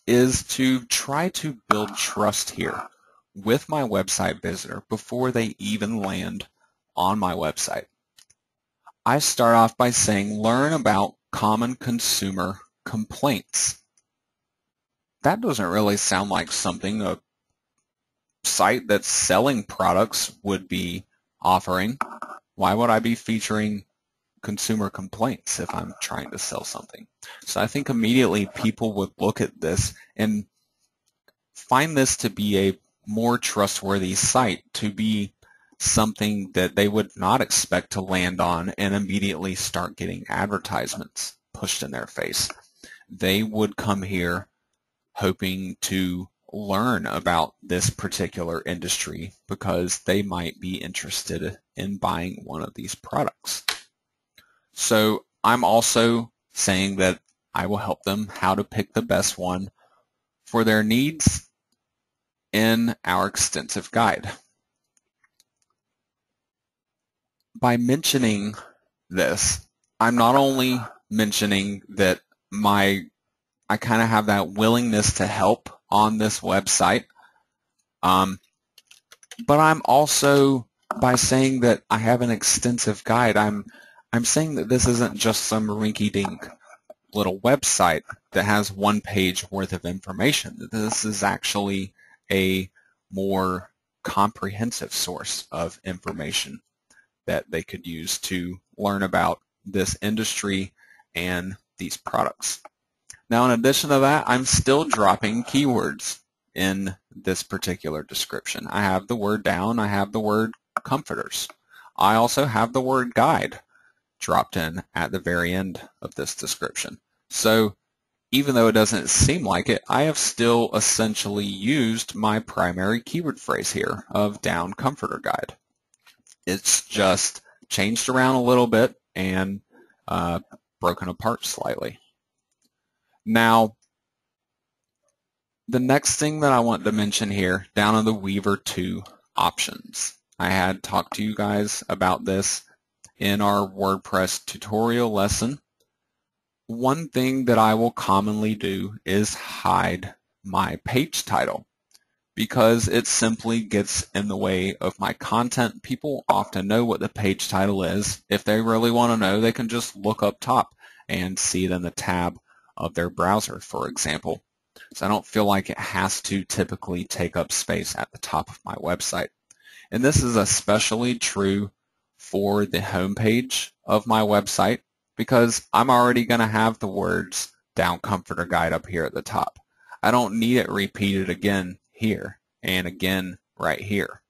is to try to build trust here with my website visitor before they even land on my website. I start off by saying, learn about common consumer complaints. That doesn't really sound like something a site that's selling products would be offering. Why would I be featuring consumer complaints if I'm trying to sell something? So I think immediately people would look at this and find this to be a more trustworthy site, to be something that they would not expect to land on and immediately start getting advertisements pushed in their face. They would come here hoping to learn about this particular industry because they might be interested in buying one of these products. So I'm also saying that I will help them how to pick the best one for their needs in our extensive guide. By mentioning this, I'm not only mentioning that I kind of have that willingness to help on this website, but I'm also, by saying that I have an extensive guide, I'm saying that this isn't just some rinky-dink little website that has one page worth of information. This is actually a more comprehensive source of information that they could use to learn about this industry and these products. Now, in addition to that, I'm still dropping keywords in this particular description. I have the word down, I have the word comforters. I also have the word guide dropped in at the very end of this description. So even though it doesn't seem like it, I have still essentially used my primary keyword phrase here of down comforter guide. It's just changed around a little bit and broken apart slightly. Now, the next thing that I want to mention here, down in the Weaver 2 options. I had talked to you guys about this in our WordPress tutorial lesson. One thing that I will commonly do is hide my page title because it simply gets in the way of my content. People often know what the page title is. If they really want to know, they can just look up top and see it in the tab of their browser, for example. So I don't feel like it has to typically take up space at the top of my website. And this is especially true for the home page of my website because I'm already going to have the words down comforter guide up here at the top. I don't need it repeated again here and again right here.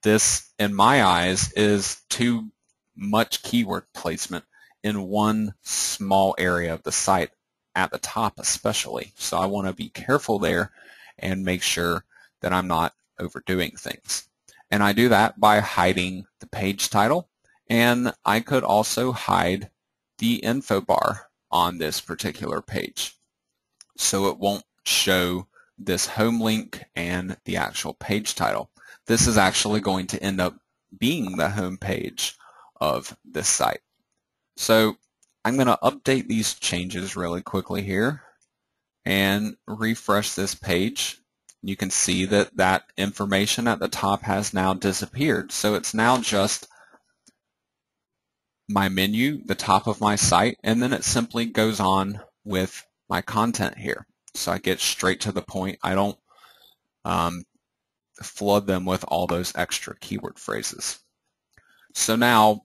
This, in my eyes, is too much keyword placement in one small area of the site, at the top especially. So I want to be careful there and make sure that I'm not overdoing things. And I do that by hiding the page title, and I could also hide the info bar on this particular page so it won't show this home link and the actual page title. This is actually going to end up being the home page of this site. So I'm going to update these changes really quickly here and refresh this page. You can see that that information at the top has now disappeared. So it's now just my menu, the top of my site, and then it simply goes on with my content here. So I get straight to the point. I don't flood them with all those extra keyword phrases. So now,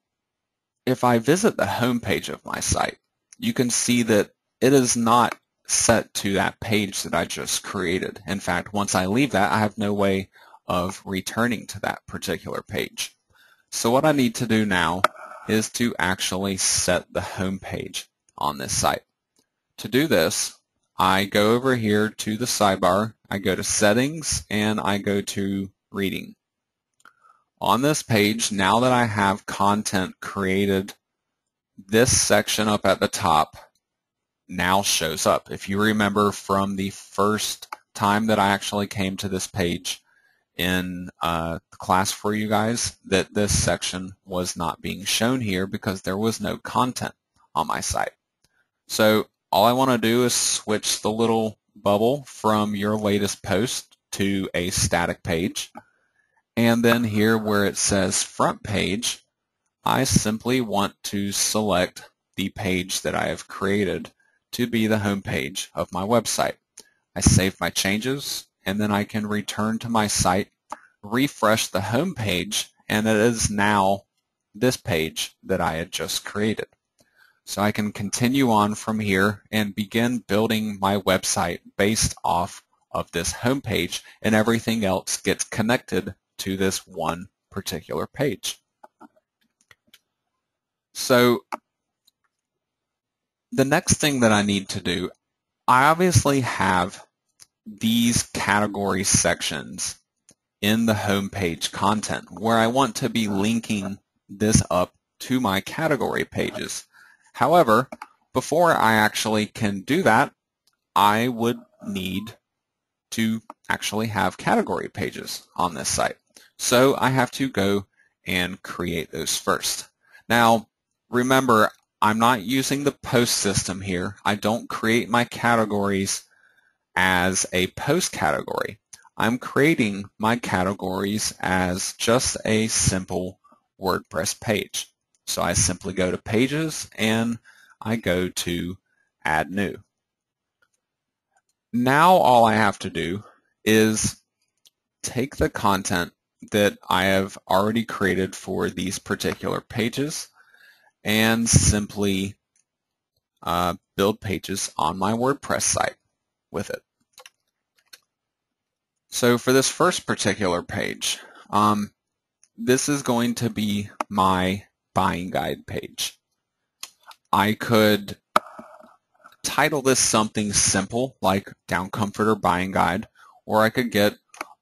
if I visit the home page of my site, you can see that it is not set to that page that I just created. In fact, once I leave that, I have no way of returning to that particular page. So what I need to do now is to actually set the home page on this site. To do this, I go over here to the sidebar, I go to Settings, and I go to Reading. On this page, now that I have content created, this section up at the top now shows up. If you remember from the first time that I actually came to this page in class for you guys, that this section was not being shown here because there was no content on my site. So all I want to do is switch the little bubble from your latest post to a static page. And then here where it says front page, I simply want to select the page that I have created to be the home page of my website. I save my changes, and then I can return to my site, refresh the home page, and it is now this page that I had just created. So I can continue on from here and begin building my website based off of this home page, and everything else gets connected to this one particular page. So the next thing that I need to do, I obviously have these category sections in the home page content where I want to be linking this up to my category pages. However, before I actually can do that, I would need to actually have category pages on this site. So I have to go and create those first. Now, remember, I'm not using the post system here. I don't create my categories as a post category. I'm creating my categories as just a simple WordPress page. So I simply go to Pages and I go to Add New. Now all I have to do is take the content that I have already created for these particular pages and simply build pages on my WordPress site with it. So for this first particular page, this is going to be my buying guide page. I could title this something simple like Down Comforter Buying Guide, or I could get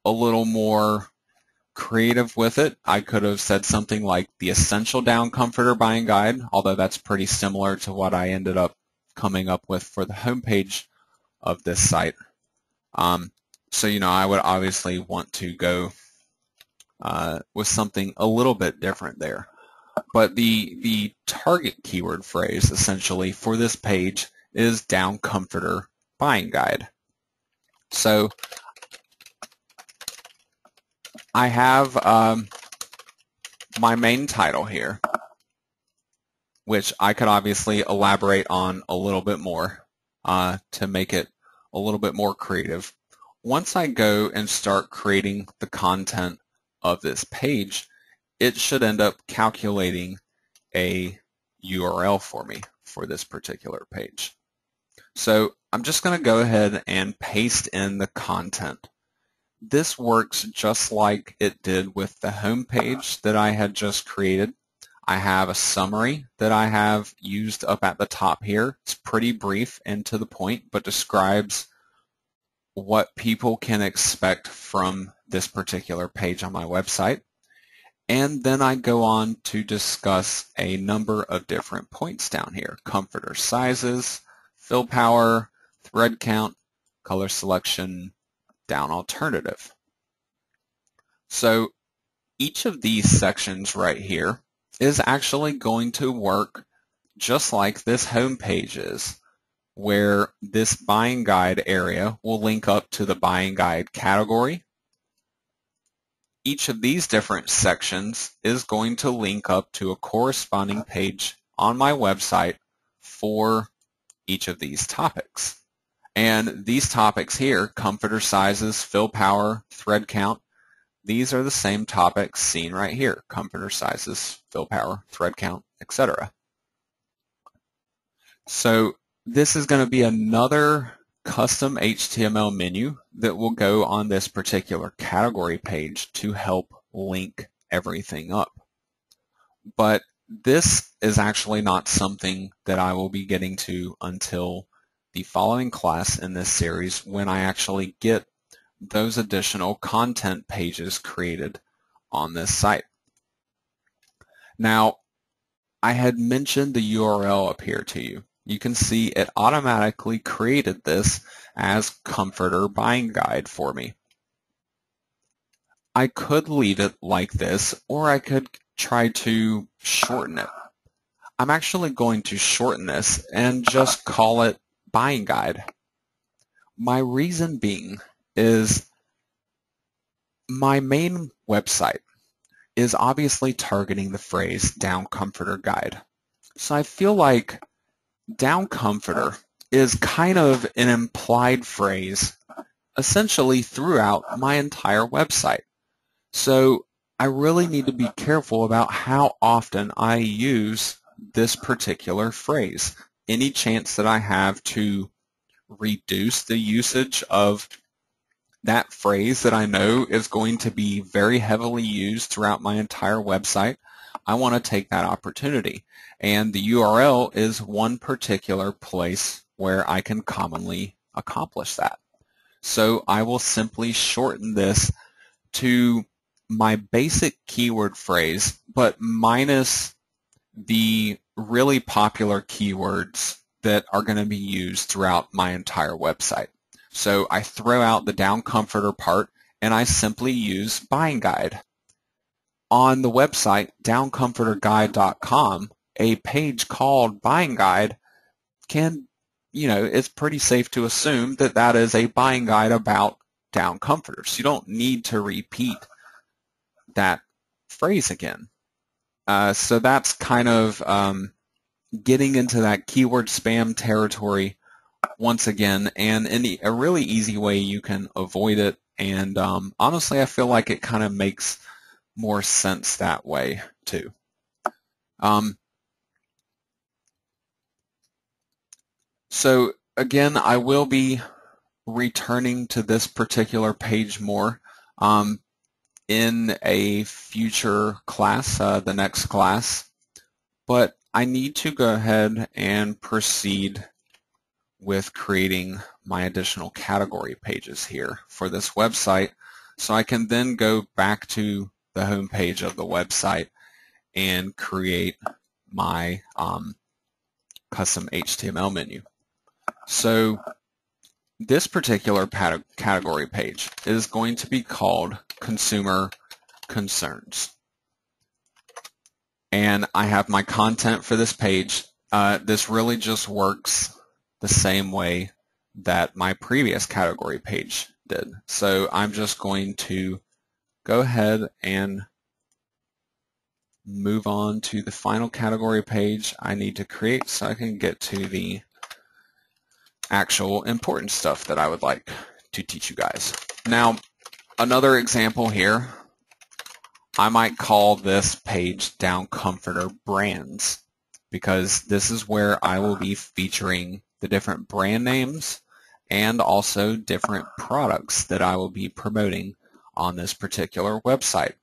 a little more creative with it. I could have said something like the Essential Down Comforter Buying Guide, although that's pretty similar to what I ended up coming up with for the homepage of this site. So, I would obviously want to go with something a little bit different there. But the target keyword phrase, essentially, for this page is Down Comforter Buying Guide. So I have my main title here, which I could obviously elaborate on a little bit more to make it a little bit more creative. Once I go and start creating the content of this page, it should end up calculating a URL for me for this particular page. So I'm just going to go ahead and paste in the content. This works just like it did with the home page that I had just created. I have a summary that I have used up at the top here. It's pretty brief and to the point, but describes what people can expect from this particular page on my website. And then I go on to discuss a number of different points down here: comforter sizes, fill power, thread count, color selection, down alternative. So each of these sections right here is actually going to work just like this home page is, where this buying guide area will link up to the buying guide category. each of these different sections is going to link up to a corresponding page on my website for each of these topics. And these topics here, comforter sizes, fill power, thread count, these are the same topics seen right here, comforter sizes, fill power, thread count, etc. So this is going to be another custom HTML menu that will go on this particular category page to help link everything up. But this is actually not something that I will be getting to until the following class in this series, when I actually get those additional content pages created on this site. Now, I had mentioned the URL up here to you. You can see it automatically created this as Comforter Buying Guide for me. I could leave it like this, or I could try to shorten it. I'm actually going to shorten this and just call it Buying Guide. My reason being is my main website is obviously targeting the phrase Down Comforter Guide. So I feel like Down Comforter is kind of an implied phrase essentially throughout my entire website. So I really need to be careful about how often I use this particular phrase. Any chance that I have to reduce the usage of that phrase that I know is going to be very heavily used throughout my entire website, I want to take that opportunity. And the URL is one particular place where I can commonly accomplish that. So I will simply shorten this to my basic keyword phrase, but minus the really popular keywords that are going to be used throughout my entire website. So I throw out the Down Comforter part and I simply use Buying Guide. On the website downcomforterguide.com, a page called Buying Guide can, it's pretty safe to assume that that is a buying guide about down comforters. You don't need to repeat that phrase again. So that's kind of getting into that keyword spam territory once again, and a really easy way you can avoid it. And honestly, I feel like it kind of makes more sense that way too. So again, I will be returning to this particular page more in a future class, the next class, but I need to go ahead and proceed with creating my additional category pages here for this website, so I can then go back to the home page of the website and create my custom HTML menu. So this particular category page is going to be called Consumer Concerns. And I have my content for this page. This really just works the same way that my previous category page did. So I'm just going to go ahead and move on to the final category page I need to create so I can get to the actual important stuff that I would like to teach you guys. Now, another example here, I might call this page Down Comforter Brands, because this is where I will be featuring the different brand names and also different products that I will be promoting on this particular website.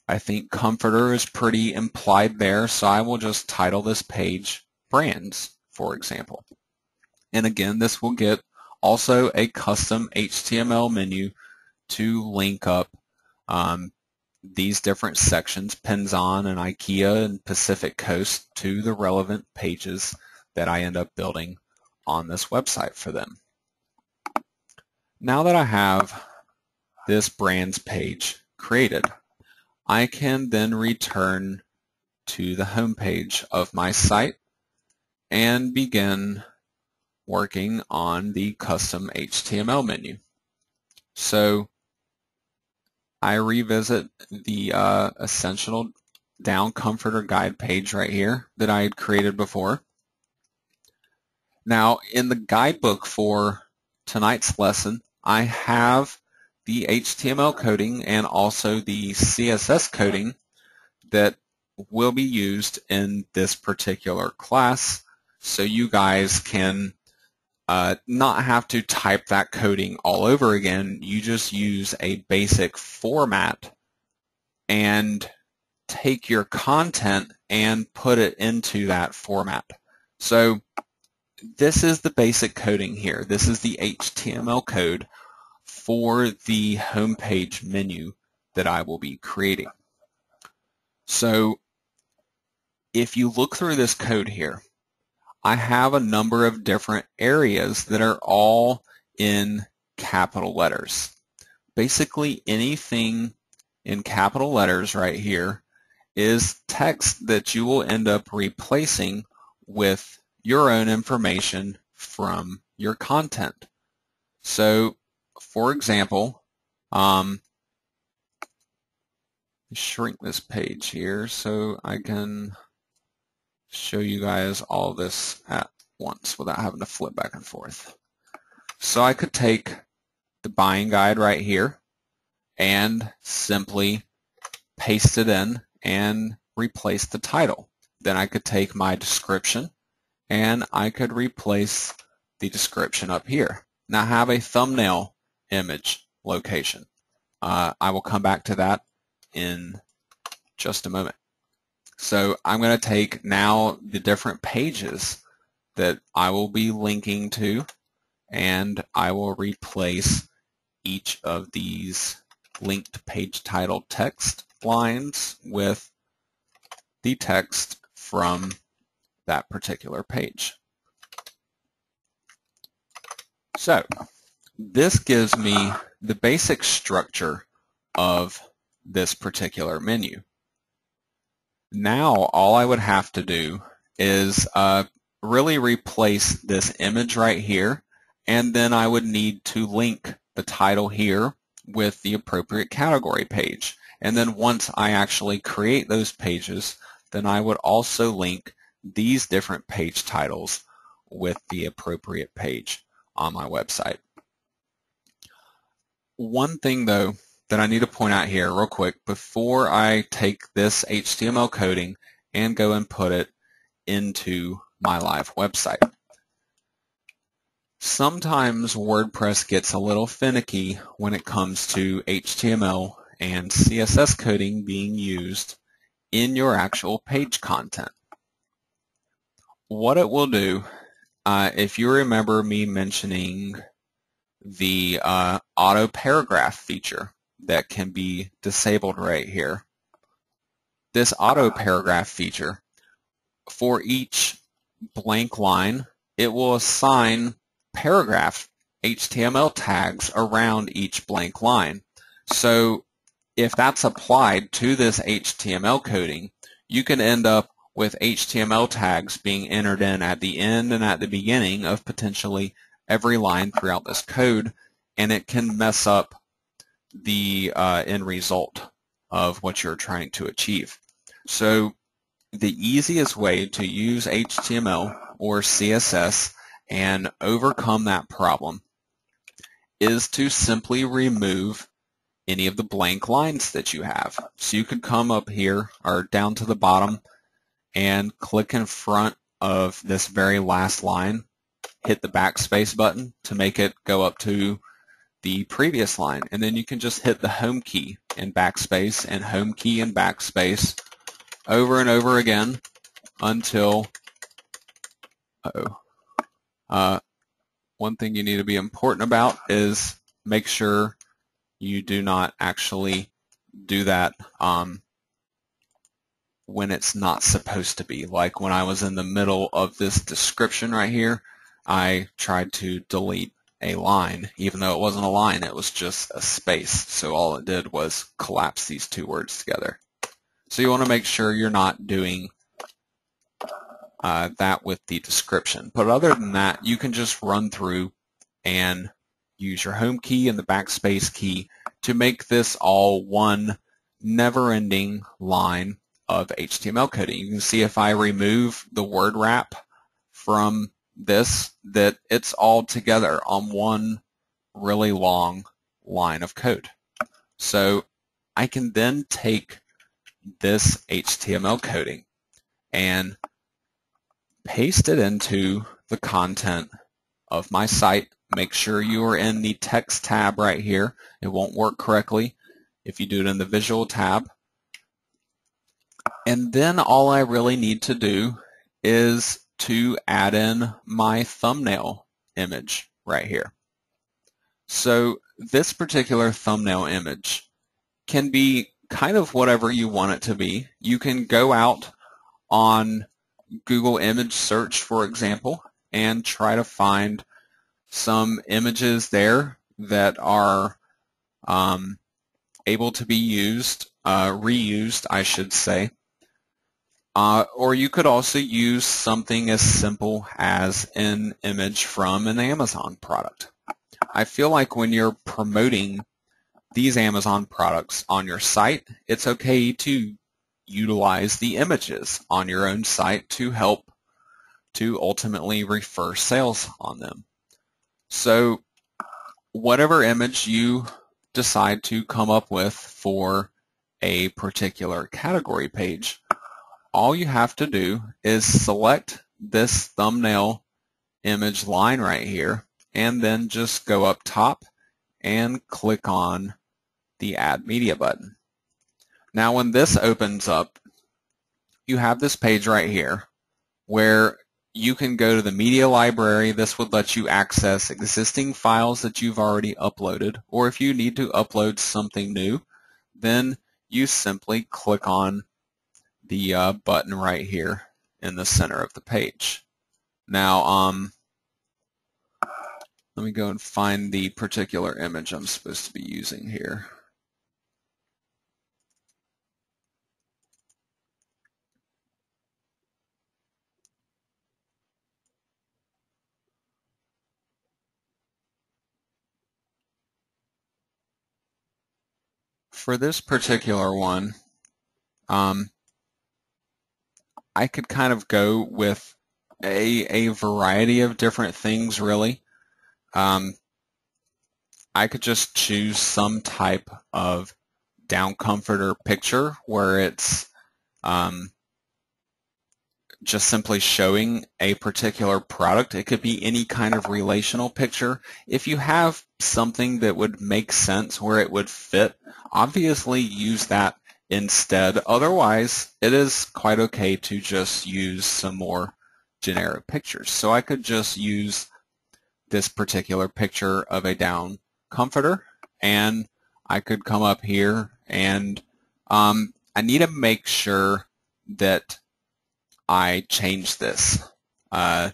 I think comforter is pretty implied there, so I will just title this page Brands, for example. And again, this will get also a custom HTML menu to link up these different sections, Penzon and IKEA and Pacific Coast, to the relevant pages that I end up building on this website for them. Now that I have this brands page created, I can then return to the home page of my site and begin working on the custom HTML menu. So I revisit the Essential Down Comforter Guide page right here that I had created before. Now, in the guidebook for tonight's lesson, I have the HTML coding and also the CSS coding that will be used in this particular class, so you guys can not have to type that coding all over again. You just use a basic format and take your content and put it into that format. So this is the basic coding here. This is the HTML code for the homepage menu that I will be creating. So if you look through this code here, I have a number of different areas that are all in capital letters. Basically anything in capital letters right here is text that you will end up replacing with your own information from your content. So for example, shrink this page here so I can show you guys all this at once without having to flip back and forth. So I could take the buying guide right here and simply paste it in and replace the title. Then I could take my description and I could replace the description up here. Now I have a thumbnail image location. I will come back to that in just a moment. So I'm going to take now the different pages that I will be linking to, and I will replace each of these linked page title text lines with the text from that particular page. So this gives me the basic structure of this particular menu. Now all I would have to do is really replace this image right here, and then I would need to link the title here with the appropriate category page. And then once I actually create those pages, then I would also link these different page titles with the appropriate page on my website. One thing though that I need to point out here real quick before I take this HTML coding and go and put it into my live website. Sometimes WordPress gets a little finicky when it comes to HTML and CSS coding being used in your actual page content. What it will do, if you remember me mentioning the auto paragraph feature that can be disabled right here. This auto paragraph feature, for each blank line, it will assign paragraph HTML tags around each blank line. So if that's applied to this HTML coding, you can end up with HTML tags being entered in at the end and at the beginning of potentially every line throughout this code, and it can mess up the end result of what you're trying to achieve. So the easiest way to use HTML or CSS and overcome that problem is to simply remove any of the blank lines that you have. So you could come up here or down to the bottom and click in front of this very last line, hit the backspace button to make it go up to the previous line, and then you can just hit the home key and backspace and home key and backspace over and over again until one thing you need to be important about is make sure you do not actually do that when it's not supposed to be. Like when I was in the middle of this description right here, I tried to delete a line, even though it wasn't a line, it was just a space. So all it did was collapse these two words together. So you want to make sure you're not doing that with the description. But other than that, you can just run through and use your home key and the backspace key to make this all one never-ending line of HTML coding. You can see if I remove the word wrap from this, that it's all together on one really long line of code. So I can then take this HTML coding and paste it into the content of my site. Make sure you are in the text tab right here. It won't work correctly if you do it in the visual tab. And then all I really need to do is to add in my thumbnail image right here. So this particular thumbnail image can be kind of whatever you want it to be. You can go out on Google image search, for example, and try to find some images there that are able to be used, reused, I should say. Or you could also use something as simple as an image from an Amazon product. I feel like when you're promoting these Amazon products on your site, it's okay to utilize the images on your own site to help to ultimately refer sales on them. So whatever image you decide to come up with for a particular category page, all you have to do is select this thumbnail image line right here and then just go up top and click on the Add Media button. Now when this opens up, you have this page right here where you can go to the media library. This would let you access existing files that you've already uploaded, or if you need to upload something new, then you simply click on the button right here in the center of the page. Now, let me go and find the particular image I'm supposed to be using here. For this particular one, I could kind of go with a variety of different things, really. I could just choose some type of down comforter picture where it's just simply showing a particular product. It could be any kind of relational picture. If you have something that would make sense where it would fit, obviously use that instead. Otherwise, it is quite okay to just use some more generic pictures. So I could just use this particular picture of a down comforter, and I could come up here and I need to make sure that I change this. I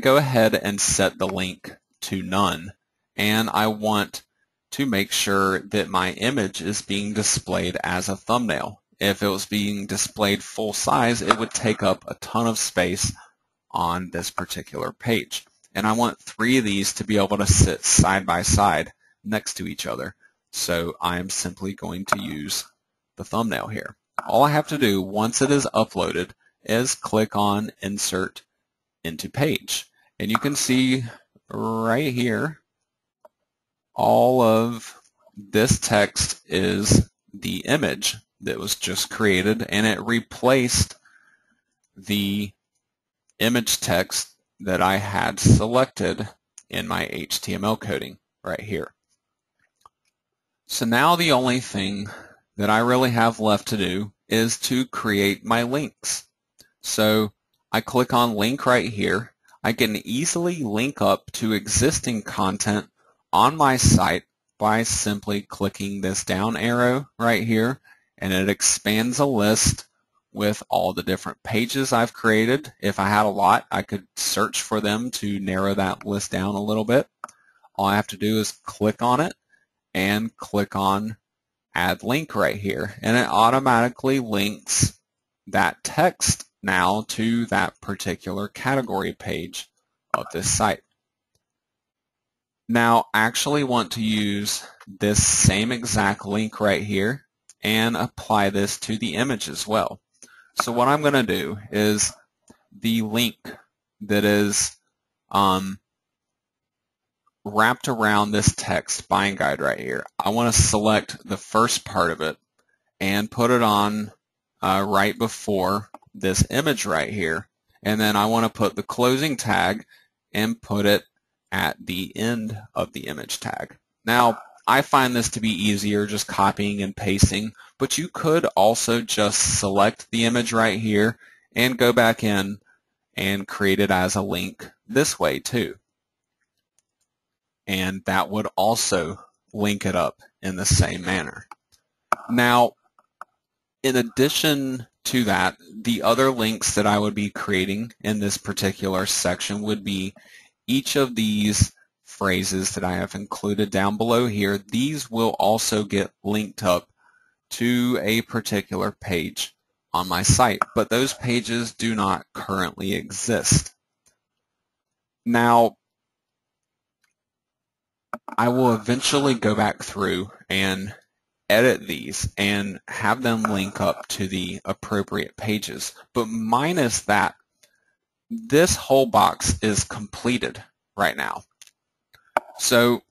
go ahead and set the link to none, and I want to make sure that my image is being displayed as a thumbnail. If it was being displayed full size, it would take up a ton of space on this particular page. And I want 3 of these to be able to sit side by side next to each other. So I am simply going to use the thumbnail here. All I have to do once it is uploaded is click on Insert into Page. And you can see right here, all of this text is the image that was just created, and it replaced the image text that I had selected in my HTML coding right here. So now the only thing that I really have left to do is to create my links. So I click on link right here. I can easily link up to existing content on my site by simply clicking this down arrow right here, and it expands a list with all the different pages I've created. If I had a lot, I could search for them to narrow that list down a little bit. All I have to do is click on it and click on Add Link right here, and it automatically links that text now to that particular category page of this site. Now actually want to use this same exact link right here and apply this to the image as well. So what I'm going to do is the link that is wrapped around this text buying guide right here, I want to select the first part of it and put it on right before this image right here. And then I want to put the closing tag and put it at the end of the image tag. Now, I find this to be easier just copying and pasting, but you could also just select the image right here and go back in and create it as a link this way too. And that would also link it up in the same manner. Now, in addition to that, the other links that I would be creating in this particular section would be each of these phrases that I have included down below here. These will also get linked up to a particular page on my site, but those pages do not currently exist. Now, I will eventually go back through and edit these and have them link up to the appropriate pages. But minus that, this whole box is completed right now. So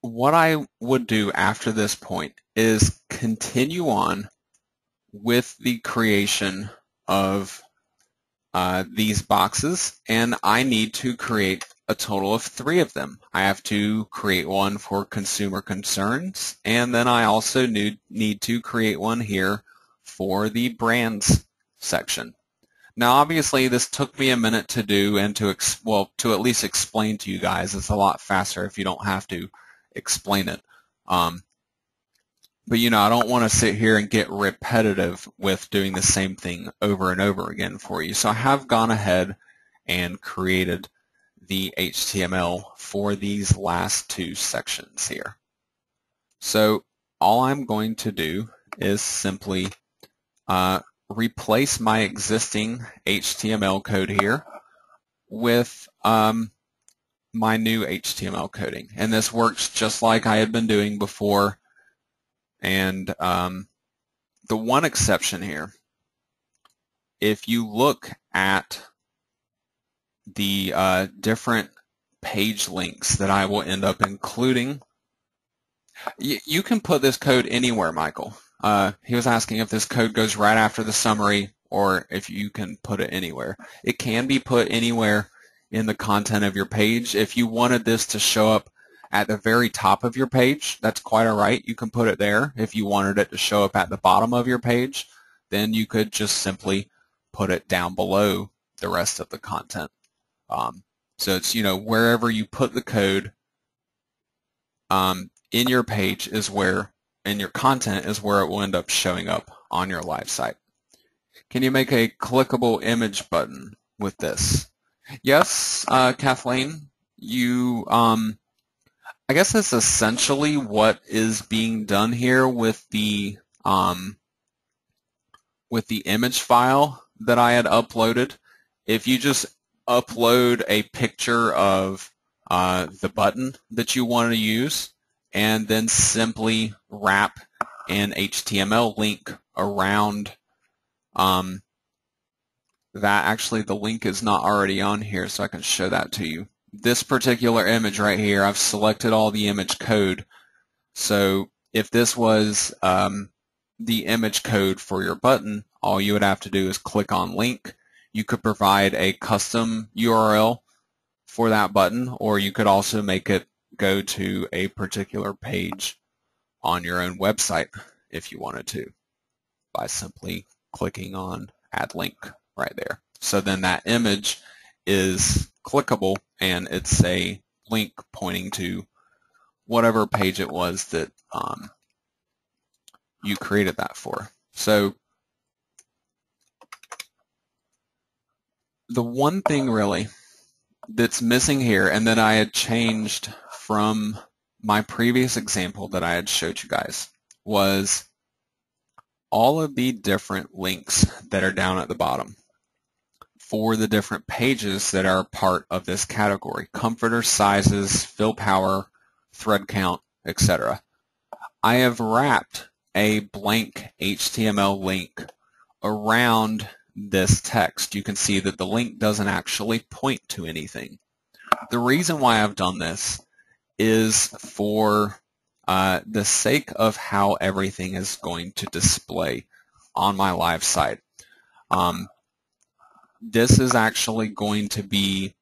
what I would do after this point is continue on with the creation of these boxes, and I need to create a total of 3 of them. I have to create one for consumer concerns, and then I also need to create one here for the brands section. Now obviously this took me a minute to do and to at least explain to you guys. It's a lot faster if you don't have to explain it. But you know, I don't want to sit here and get repetitive with doing the same thing over and over again for you. So I have gone ahead and created the HTML for these last 2 sections here. So all I'm going to do is simply replace my existing HTML code here with my new HTML coding. And this works just like I had been doing before. And the one exception here, if you look at the different page links that I will end up including, you can put this code anywhere, Michael. He was asking if this code goes right after the summary or if you can put it anywhere. It can be put anywhere in the content of your page. If you wanted this to show up at the very top of your page, that's quite all right. You can put it there. If you wanted it to show up at the bottom of your page, then you could just simply put it down below the rest of the content. So it's, you know, wherever you put the code in your page is where, in your content is where it will end up showing up on your live site. Can you make a clickable image button with this? Yes, Kathleen, you, I guess that's essentially what is being done here with the image file that I had uploaded. If you just upload a picture of the button that you want to use and then simply wrap an HTML link around that. Actually, the link is not already on here, so I can show that to you. This particular image right here, I've selected all the image code. So if this was the image code for your button, all you would have to do is click on link. You could provide a custom URL for that button, or you could also make it go to a particular page on your own website if you wanted to, by simply clicking on add link right there. So then that image is clickable and it's a link pointing to whatever page it was that you created that for. So the one thing really that's missing here, and that I had changed from my previous example that I had showed you guys, was all of the different links that are down at the bottom. for the different pages that are part of this category: comforter sizes, fill power, thread count, etc. I have wrapped a blank HTML link around this text. You can see that the link doesn't actually point to anything. The reason why I've done this is for the sake of how everything is going to display on my live site. This is actually going to be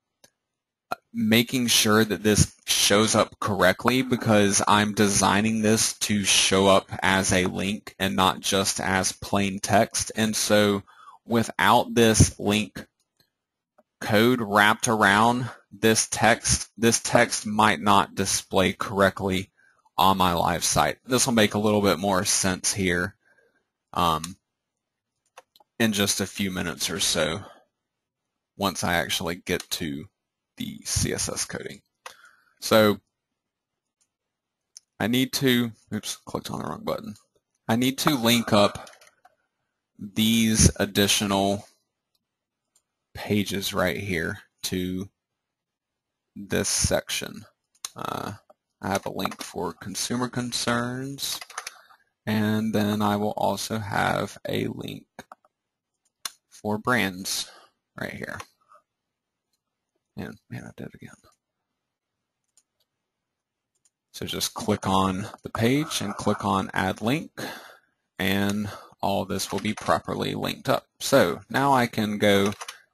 making sure that this shows up correctly, because I'm designing this to show up as a link and not just as plain text. And so without this link code wrapped around this text might not display correctly on my live site. This will make a little bit more sense here in just a few minutes or so once I actually get to the CSS coding. So I need to, oops, clicked on the wrong button. I need to link up these additional pages right here to this section. I have a link for consumer concerns, and then I will also have a link for brands right here. And man, I did it again. So just click on the page and click on Add Link, and all of this will be properly linked up. So now I can go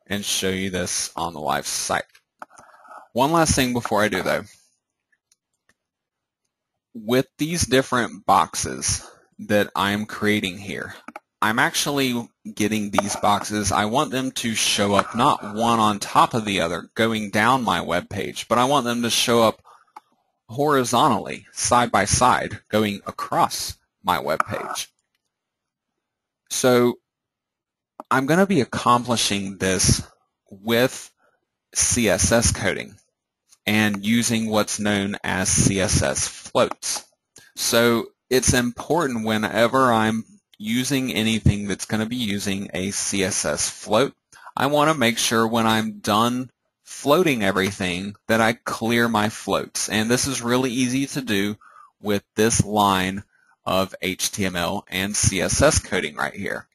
and show you this on the live site. One last thing before I do though. With these different boxes that I'm creating here, I'm actually getting these boxes. I want them to show up not one on top of the other going down my web page, but I want them to show up horizontally, side by side, going across my web page. So I'm going to be accomplishing this with CSS coding and using what's known as CSS floats. So it's important whenever I'm using anything that's going to be using a CSS float, I want to make sure when I'm done floating everything that I clear my floats. And this is really easy to do with this line of HTML and CSS coding right here.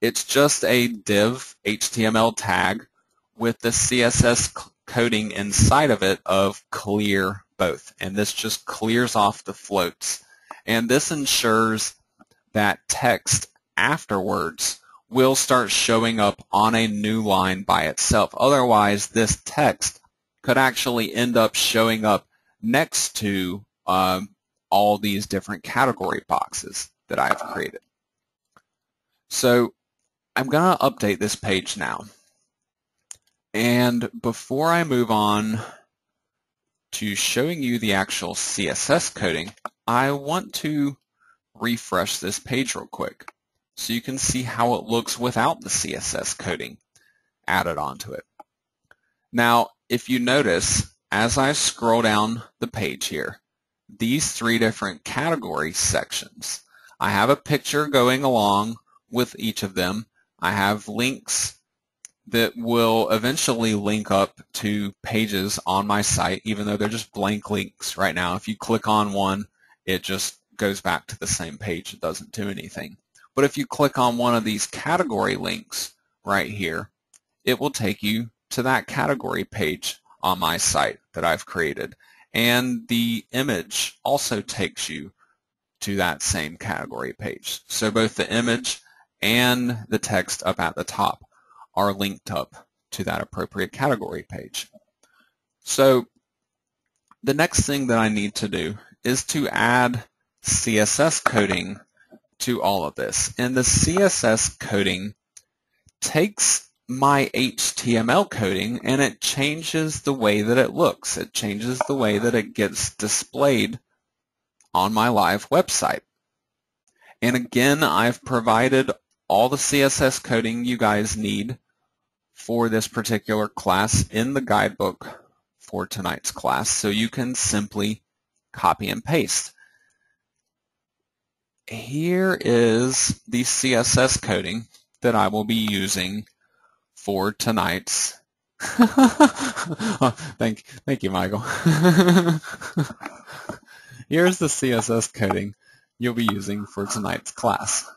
It's just a div HTML tag with the CSS coding inside of it of clear both. And this just clears off the floats. And this ensures that text afterwards will start showing up on a new line by itself. Otherwise, this text could actually end up showing up next to all these different category boxes that I've created. So I'm going to update this page now. And before I move on to showing you the actual CSS coding, I want to refresh this page real quick so you can see how it looks without the CSS coding added onto it. Now, if you notice, as I scroll down the page here, these three different category sections, I have a picture going along with each of them. I have links that will eventually link up to pages on my site, even though they're just blank links right now. If you click on one, it just goes back to the same page. It doesn't do anything. But if you click on one of these category links right here, it will take you to that category page on my site that I've created. And the image also takes you to that same category page. So both the image and the text up at the top are linked up to that appropriate category page. So the next thing that I need to do is to add CSS coding to all of this. And the CSS coding takes my HTML coding and it changes the way that it looks. It changes the way that it gets displayed on my live website. And again, I've provided all the CSS coding you guys need for this particular class in the guidebook for tonight's class, so you can simply copy and paste. Here is the CSS coding that I will be using for tonight's thank you, Michael. Here's the CSS coding you'll be using for tonight's class.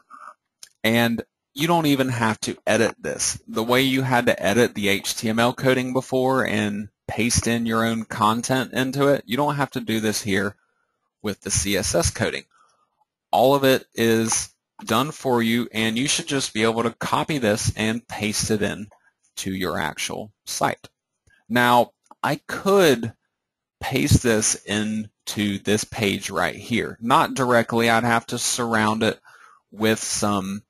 And you don't even have to edit this. The way you had to edit the HTML coding before and paste in your own content into it, you don't have to do this here with the CSS coding. All of it is done for you, and you should just be able to copy this and paste it in to your actual site. Now, I could paste this into this page right here. Not directly, I'd have to surround it with some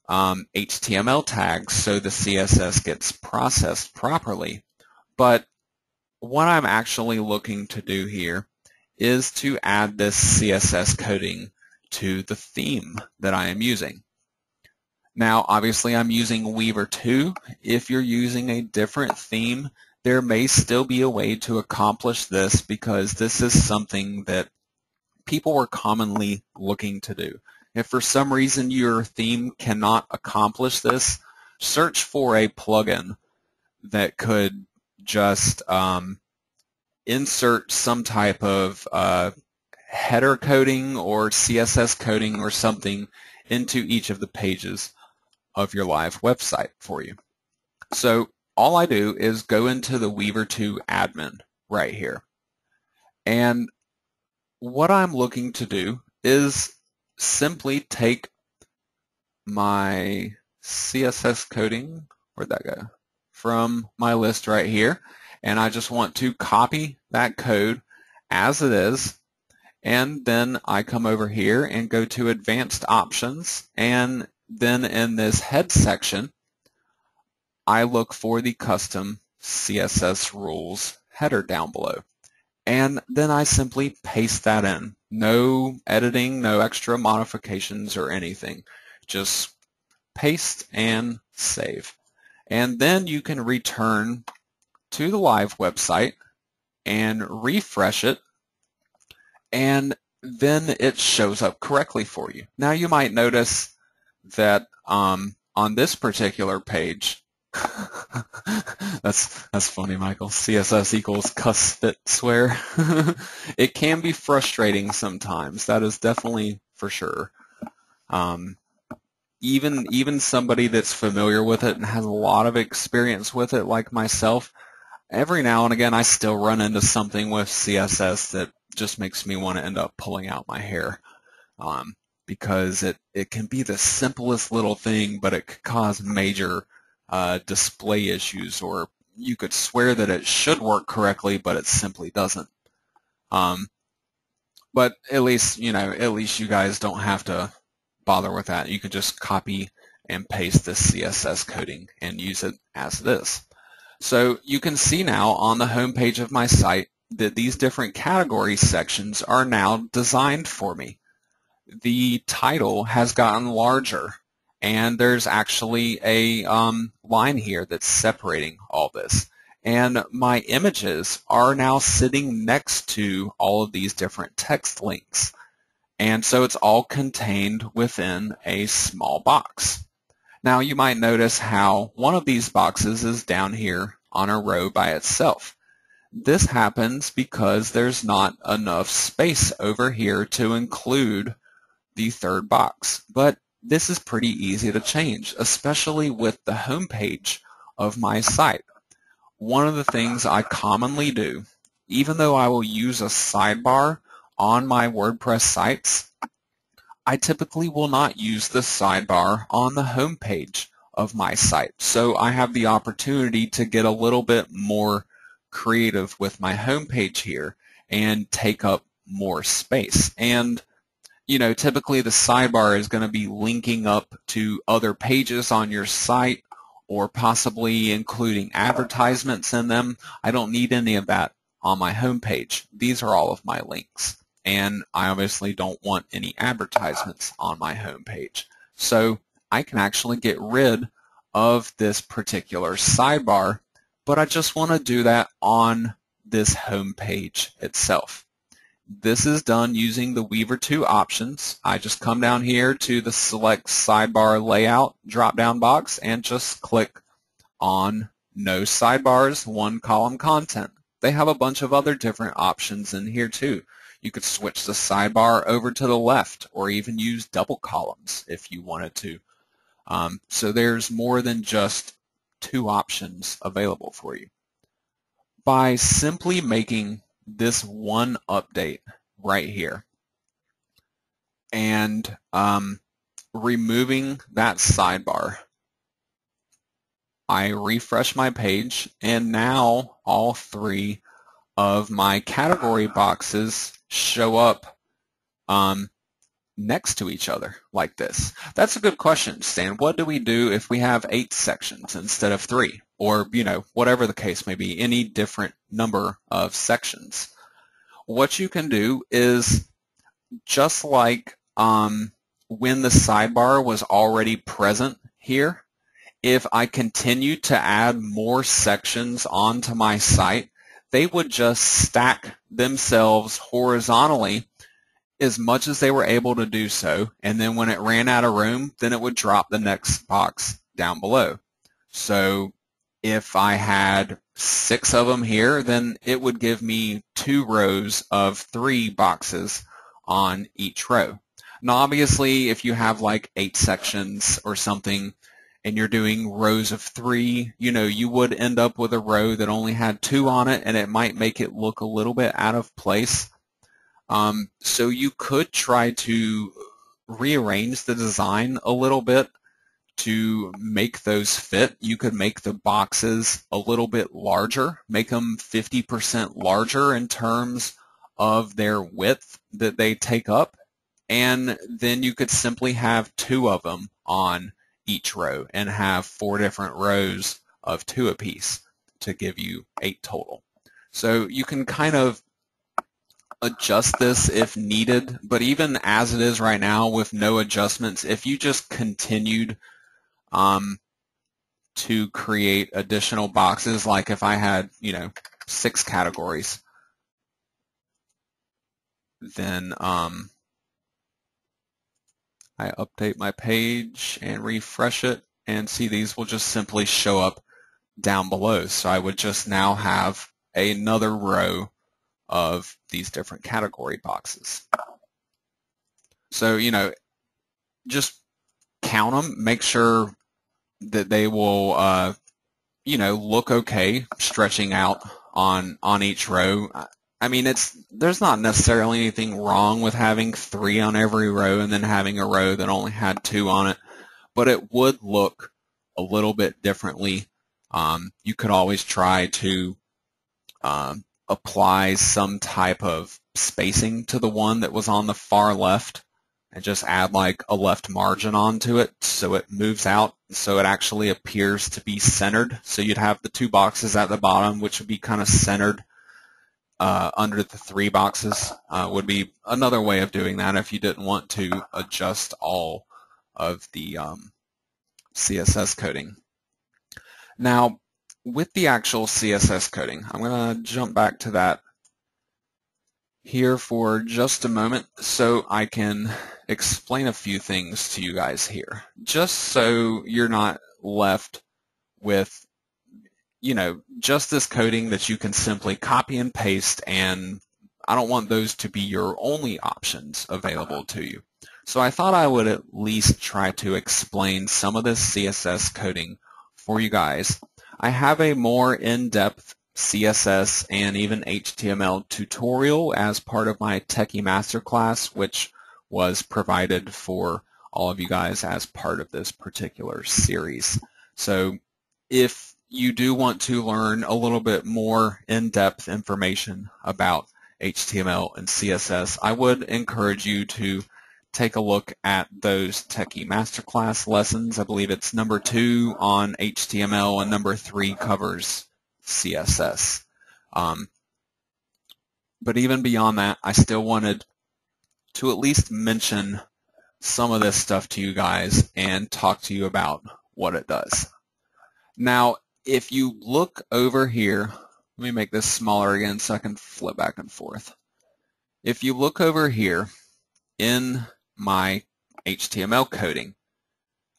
HTML tags so the CSS gets processed properly. But what I'm actually looking to do here is to add this CSS coding to the theme that I am using. Now, obviously, I'm using Weaver 2. If you're using a different theme, there may still be a way to accomplish this, because this is something that people are commonly looking to do. If for some reason your theme cannot accomplish this, search for a plugin that could just insert some type of header coding or CSS coding or something into each of the pages of your live website for you. So all I do is go into the Weaver 2 admin right here. And what I'm looking to do is simply take my CSS coding, where'd that go, from my list right here, and I just want to copy that code as it is, and then I come over here and go to Advanced Options, and then in this head section I look for the Custom CSS Rules header down below, and then I simply paste that in. No editing, no extra modifications or anything. Just paste and save. And then you can return to the live website and refresh it, and then it shows up correctly for you. Now you might notice that on this particular page, that's funny, Michael. CSS equals cuss fit swear. It can be frustrating sometimes. That is definitely for sure. Even somebody that's familiar with it and has a lot of experience with it, like myself, every now and again I still run into something with CSS that just makes me want to end up pulling out my hair. Because it can be the simplest little thing, but it could cause major display issues, or you could swear that it should work correctly, but it simply doesn't. But at least you guys don't have to bother with that. You can just copy and paste this CSS coding and use it as it is. So you can see now on the home page of my site that these different category sections are now designed for me. The title has gotten larger, and there's actually a line here that's separating all this. And my images are now sitting next to all of these different text links. And so it's all contained within a small box. Now you might notice how one of these boxes is down here on a row by itself. This happens because there's not enough space over here to include the third box. But this is pretty easy to change, especially with the home page of my site. One of the things I commonly do, even though I will use a sidebar on my WordPress sites, I typically will not use the sidebar on the home page of my site. So I have the opportunity to get a little bit more creative with my home page here and take up more space. And typically the sidebar is going to be linking up to other pages on your site, or possibly including advertisements in them. I don't need any of that on my home page. These are all of my links, and I obviously don't want any advertisements on my home page. So I can actually get rid of this particular sidebar, but I just want to do that on this home page itself. This is done using the Weaver 2 options. I just come down here to the Select Sidebar Layout drop-down box and just click on no sidebars, one column content. They have a bunch of other different options in here too. You could switch the sidebar over to the left or even use double columns if you wanted to. So there's more than just two options available for you. By simply making this one update right here and removing that sidebar, I refresh my page, and now all three of my category boxes show up next to each other like this. That's a good question, Stan. What do we do if we have 8 sections instead of 3? Or, whatever the case may be, any different number of sections. What you can do is, just like when the sidebar was already present here, if I continue to add more sections onto my site, they would just stack themselves horizontally as much as they were able to do so, and then when it ran out of room, then it would drop the next box down below. So if I had 6 of them here, then it would give me 2 rows of 3 boxes on each row. Now obviously if you have like 8 sections or something and you're doing rows of 3, you would end up with a row that only had 2 on it, and it might make it look a little bit out of place. So you could try to rearrange the design a little bit to make those fit. You could make the boxes a little bit larger, make them 50% larger in terms of their width that they take up, and then you could simply have 2 of them on each row and have 4 different rows of 2 apiece to give you 8 total. So you can kind of adjust this if needed, but even as it is right now with no adjustments, if you just continued to create additional boxes, like if I had 6 categories, then I update my page and refresh it, and see these will just simply show up down below. So I would just now have another row of these different category boxes. So, just count them, make sure that they will, look okay stretching out on each row. I mean, there's not necessarily anything wrong with having 3 on every row and then having a row that only had 2 on it, but it would look a little bit differently. You could always try to apply some type of spacing to the one that was on the far left and just add like a left margin onto it so it moves out so it actually appears to be centered. So you'd have the 2 boxes at the bottom, which would be kind of centered under the 3 boxes. Would be another way of doing that if you didn't want to adjust all of the CSS coding. Now, with the actual CSS coding, I'm going to jump back to that here for just a moment so I can explain a few things to you guys here, just so you're not left with just this coding that you can simply copy and paste, and I don't want those to be your only options available to you. So I thought I would at least try to explain some of this CSS coding for you guys. I have a more in-depth CSS and even HTML tutorial as part of my Techie Masterclass, which was provided for all of you guys as part of this particular series. So if you do want to learn a little bit more in-depth information about HTML and CSS, I would encourage you to take a look at those Techie Masterclass lessons. I believe it's number 2 on HTML and number 3 covers CSS. But even beyond that, I still wanted to at least mention some of this stuff to you guys and talk to you about what it does. Now, if you look over here, let me make this smaller again so I can flip back and forth. If you look over here in my HTML coding,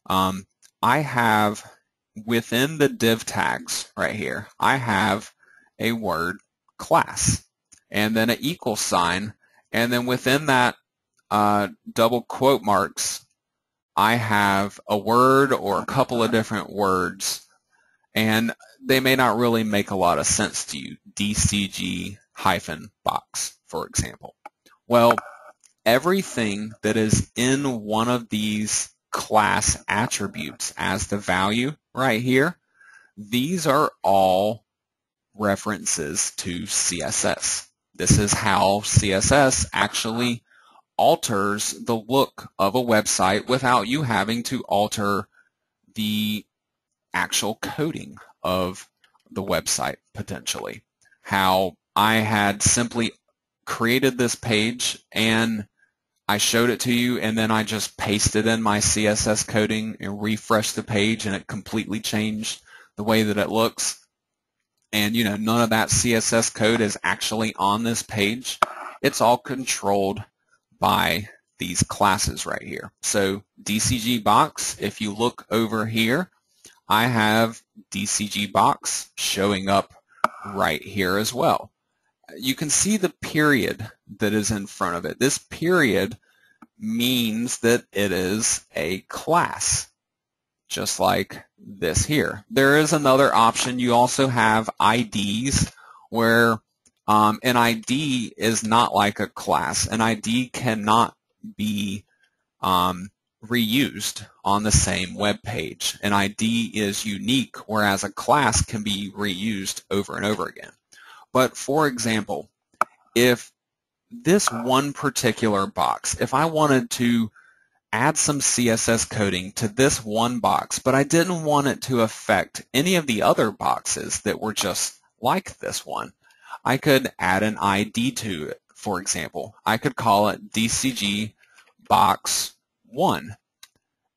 I have within the div tags right here, I have a word class, and then an equal sign, and then within that double quote marks, I have a word or a couple of different words, and they may not really make a lot of sense to you. DCG-box, for example. Well, everything that is in one of these class attributes as the value right here, these are all references to CSS. This is how CSS actually alters the look of a website without you having to alter the actual coding of the website, potentially. How I had simply created this page and I showed it to you, and then I just pasted in my CSS coding and refreshed the page, and it completely changed the way that it looks. And none of that CSS code is actually on this page. It's all controlled by these classes right here. So DCG box, if you look over here, I have DCG box showing up right here as well. You can see the period that is in front of it. This period means that it is a class, just like this here. There is another option. You also have IDs, where an ID is not like a class. An ID cannot be reused on the same web page. An ID is unique, whereas a class can be reused over and over again. But for example, if this one particular box, if I wanted to add some CSS coding to this one box, but I didn't want it to affect any of the other boxes that were just like this one, I could add an ID to it. For example, I could call it DCG box 1.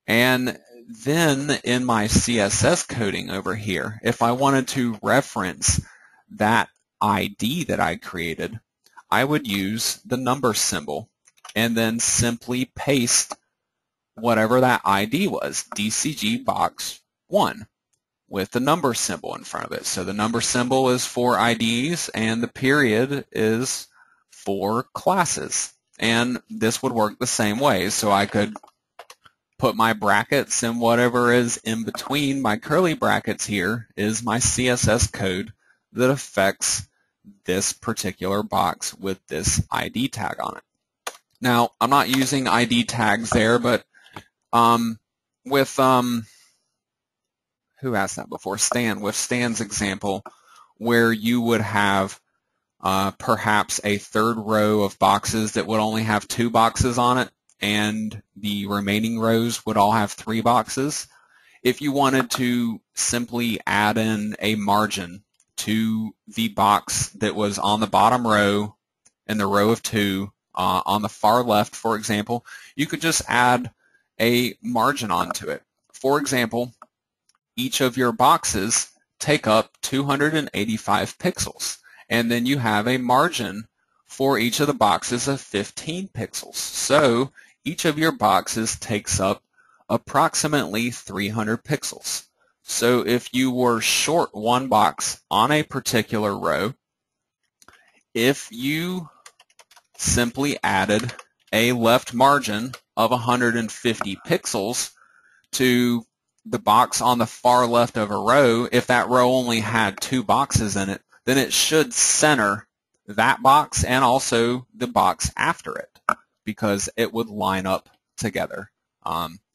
And then in my CSS coding over here, if I wanted to reference that ID that I created, I would use the number symbol and then simply paste whatever that ID was, DCG box 1, with the number symbol in front of it. So the number symbol is for IDs and the period is for classes. And this would work the same way. So I could put my brackets, and whatever is in between my curly brackets here is my CSS code that affects this particular box with this ID tag on it. Now, I'm not using ID tags there, but with who asked that before? Stan. With Stan's example, where you would have perhaps a third row of boxes that would only have 2 boxes on it, and the remaining rows would all have 3 boxes. If you wanted to simply add in a margin to the box that was on the bottom row in the row of 2 on the far left, for example, you could just add a margin onto it. For example, each of your boxes take up 285 pixels, and then you have a margin for each of the boxes of 15 pixels. So each of your boxes takes up approximately 300 pixels. So if you were short one box on a particular row, if you simply added a left margin of 150 pixels to the box on the far left of a row, if that row only had 2 boxes in it, then it should center that box and also the box after it, because it would line up together.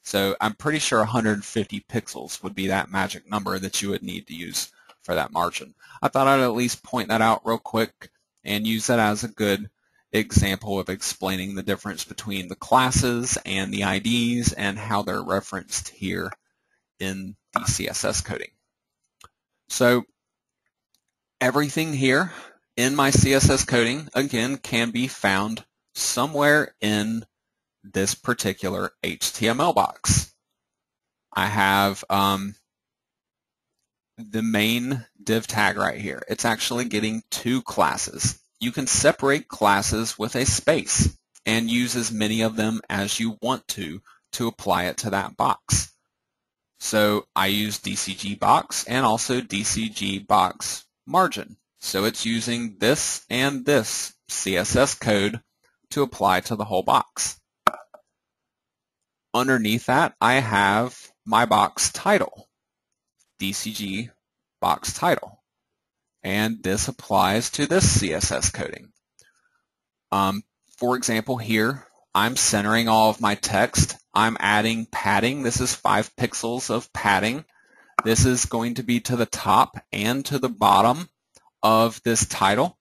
So I'm pretty sure 150 pixels would be that magic number that you would need to use for that margin. I thought I'd at least point that out real quick and use that as a good example of explaining the difference between the classes and the IDs and how they're referenced here in the CSS coding. So everything here in my CSS coding, again, can be found somewhere in this particular HTML box. I have the main div tag right here. It's actually getting 2 classes. You can separate classes with a space and use as many of them as you want to apply it to that box. So I use DCG box and also DCG box margin. So it's using this and this CSS code to apply to the whole box. Underneath that, I have my box title, DCG box title. And this applies to this CSS coding. For example, here, I'm centering all of my text. I'm adding padding. This is 5 pixels of padding. This is going to be to the top and to the bottom of this title.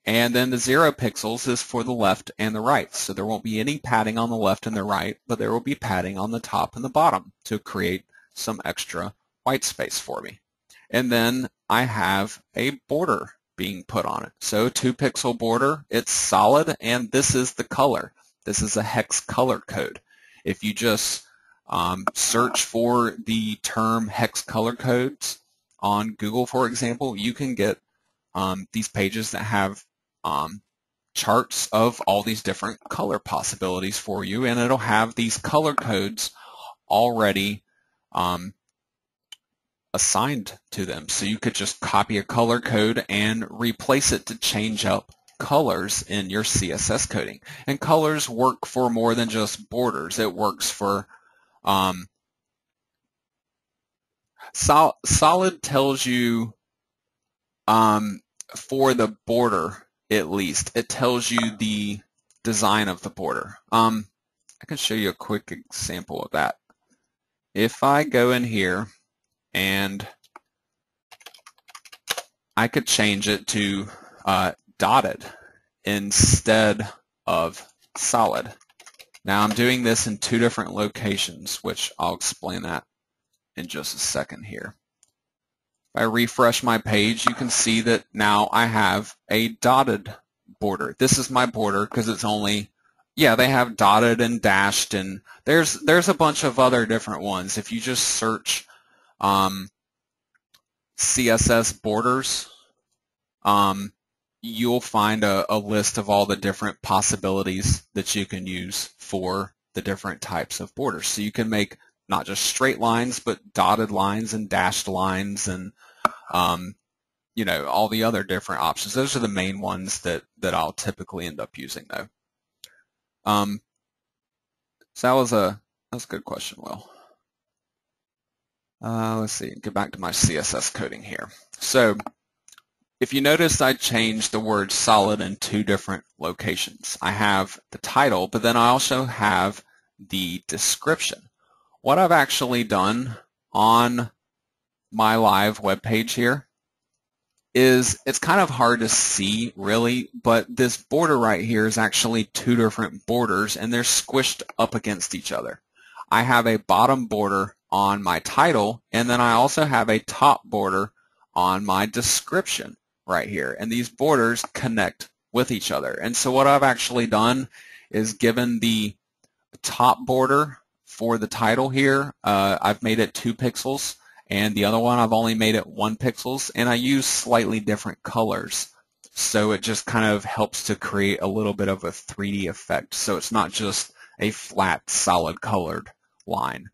And then the 0 pixels is for the left and the right. So there won't be any padding on the left and the right, but there will be padding on the top and the bottom to create some extra white space for me. And then I have a border being put on it. So 2-pixel border, it's solid, and this is the color. This is a hex color code. If you just search for the term hex color codes on Google, for example, you can get these pages that have charts of all these different color possibilities for you, and it'll have these color codes already assigned to them. So you could just copy a color code and replace it to change up colors in your CSS coding. And colors work for more than just borders. It works for solid tells you for the border, at least, it tells you the design of the border. I can show you a quick example of that. If I go in here and I could change it to dotted instead of solid. Now I'm doing this in 2 different locations, which I'll explain that in just a second here. If I refresh my page, you can see that now I have a dotted border. This is my border because it's only, yeah, they have dotted and dashed, and there's a bunch of other different ones. If you just search CSS borders, you'll find a list of all the different possibilities that you can use for the different types of borders. So you can make not just straight lines, but dotted lines and dashed lines and you know, all the other different options. Those are the main ones that I'll typically end up using, though. So that was a good question, Will. Let's see, get back to my CSS coding here. So if you notice, I changed the word solid in 2 different locations. I have the title, but then I also have the description. What I've actually done on my live web page here is, it's kind of hard to see really, but this border right here is actually 2 different borders, and they're squished up against each other. I have a bottom border on my title, and then I also have a top border on my description right here, and these borders connect with each other. And so what I've actually done is given the top border for the title here, I've made it 2 pixels, and the other one I've only made it 1 pixels, and I use slightly different colors. So it just kind of helps to create a little bit of a 3D effect. So it's not just a flat, solid colored line.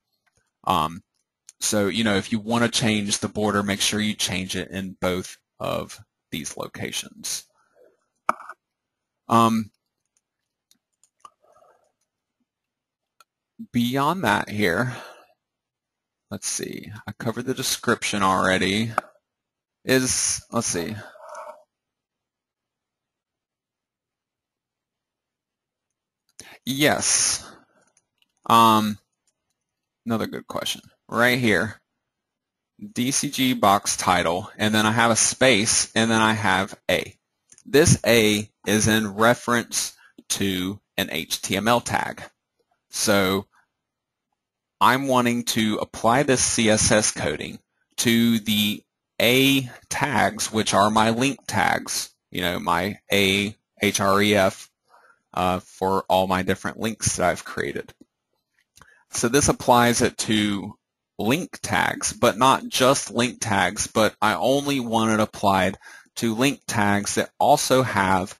So, you know, if you want to change the border, make sure you change it in both of these locations. Beyond that here, let's see, I covered the description already. Let's see. Yes. Another good question. Right here, DCG box title, and then I have a space, and then I have A. This A is in reference to an HTML tag. So I'm wanting to apply this CSS coding to the A tags, which are my link tags, you know, my A, href, for all my different links that I've created. So this applies it to link tags, but not just link tags, but I only want it applied to link tags that also have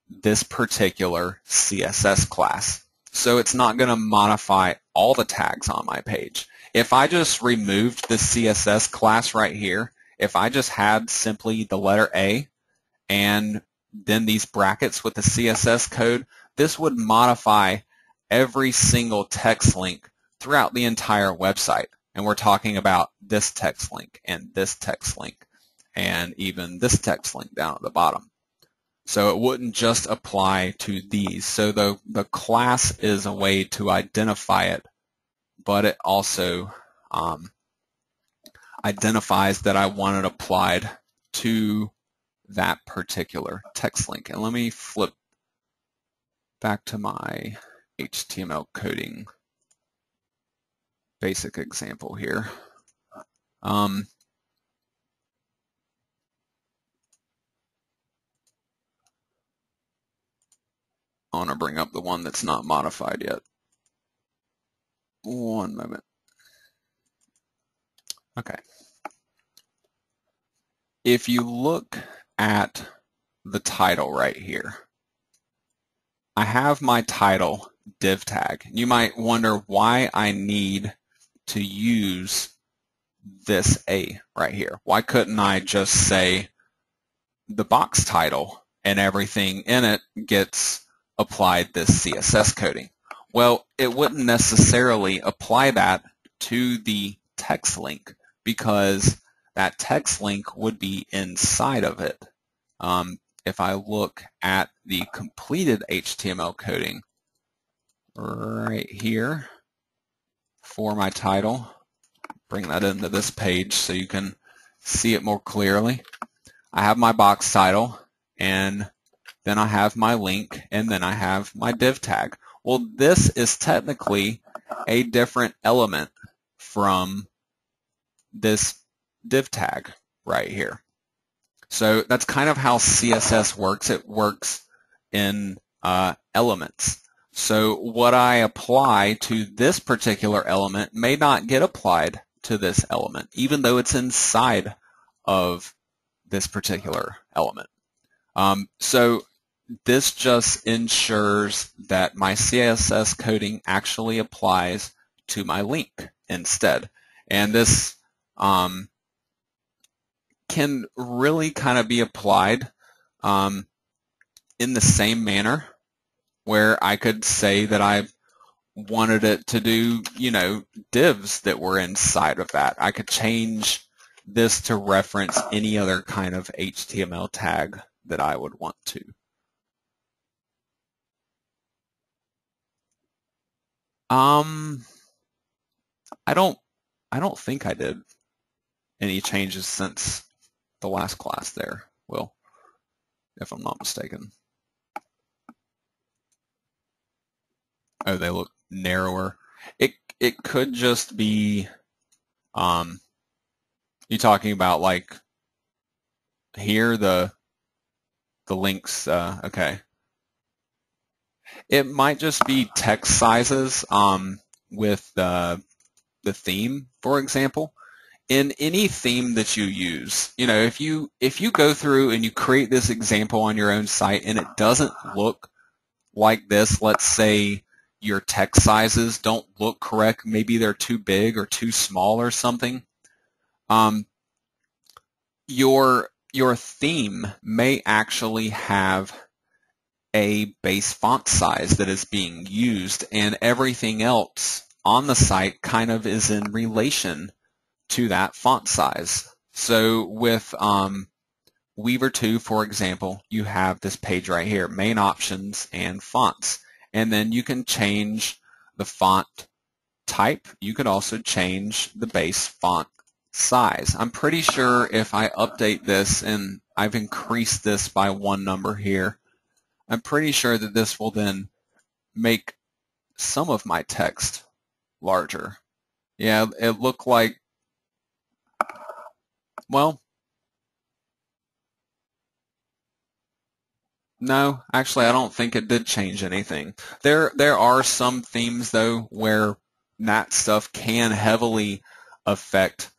this particular CSS class. So it's not going to modify all the tags on my page. If I just removed the CSS class right here, if I just had simply the letter A and then these brackets with the CSS code, this would modify every single text link throughout the entire website. And we're talking about this text link and this text link and even this text link down at the bottom. So it wouldn't just apply to these. So the class is a way to identify it, but it also identifies that I want it applied to that particular text link. And let me flip back to my HTML coding basic example here. I want to bring up the one that's not modified yet. One moment. Okay. If you look at the title right here, I have my title div tag. You might wonder why I need to use this A right here. Why couldn't I just say the box title and everything in it gets applied this CSS coding? Well, it wouldn't necessarily apply that to the text link because that text link would be inside of it. If I look at the completed HTML coding right here for my title, bring that into this page so you can see it more clearly. I have my box title, and then I have my link, and then I have my div tag. Well, this is technically a different element from this div tag right here. So that's kind of how CSS works. It works in elements. So what I apply to this particular element may not get applied to this element, even though it's inside of this particular element. So this just ensures that my CSS coding actually applies to my link instead. And this can really kind of be applied in the same manner, where I could say that I wanted it to do, divs that were inside of that. I could change this to reference any other kind of HTML tag that I would want to. I don't think I did any changes since the last class there, Will, if I'm not mistaken. Oh, they look narrower. It could just be you talking about like here the links. Okay, it might just be text sizes with the theme, for example. In any theme that you use, if you go through and you create this example on your own site and it doesn't look like this, let's say your text sizes don't look correct, maybe they're too big or too small or something, your theme may actually have a base font size that is being used, and everything else on the site kind of is in relation to that font size. So with Weaver 2, for example, you have this page right here, main options and fonts. And then you can change the font type. You could also change the base font size. I'm pretty sure if I update this and I've increased this by one number here, I'm pretty sure that this will then make some of my text larger. Yeah, it looked like, well, no, actually I don't think it did change anything. There are some themes though where that stuff can heavily affect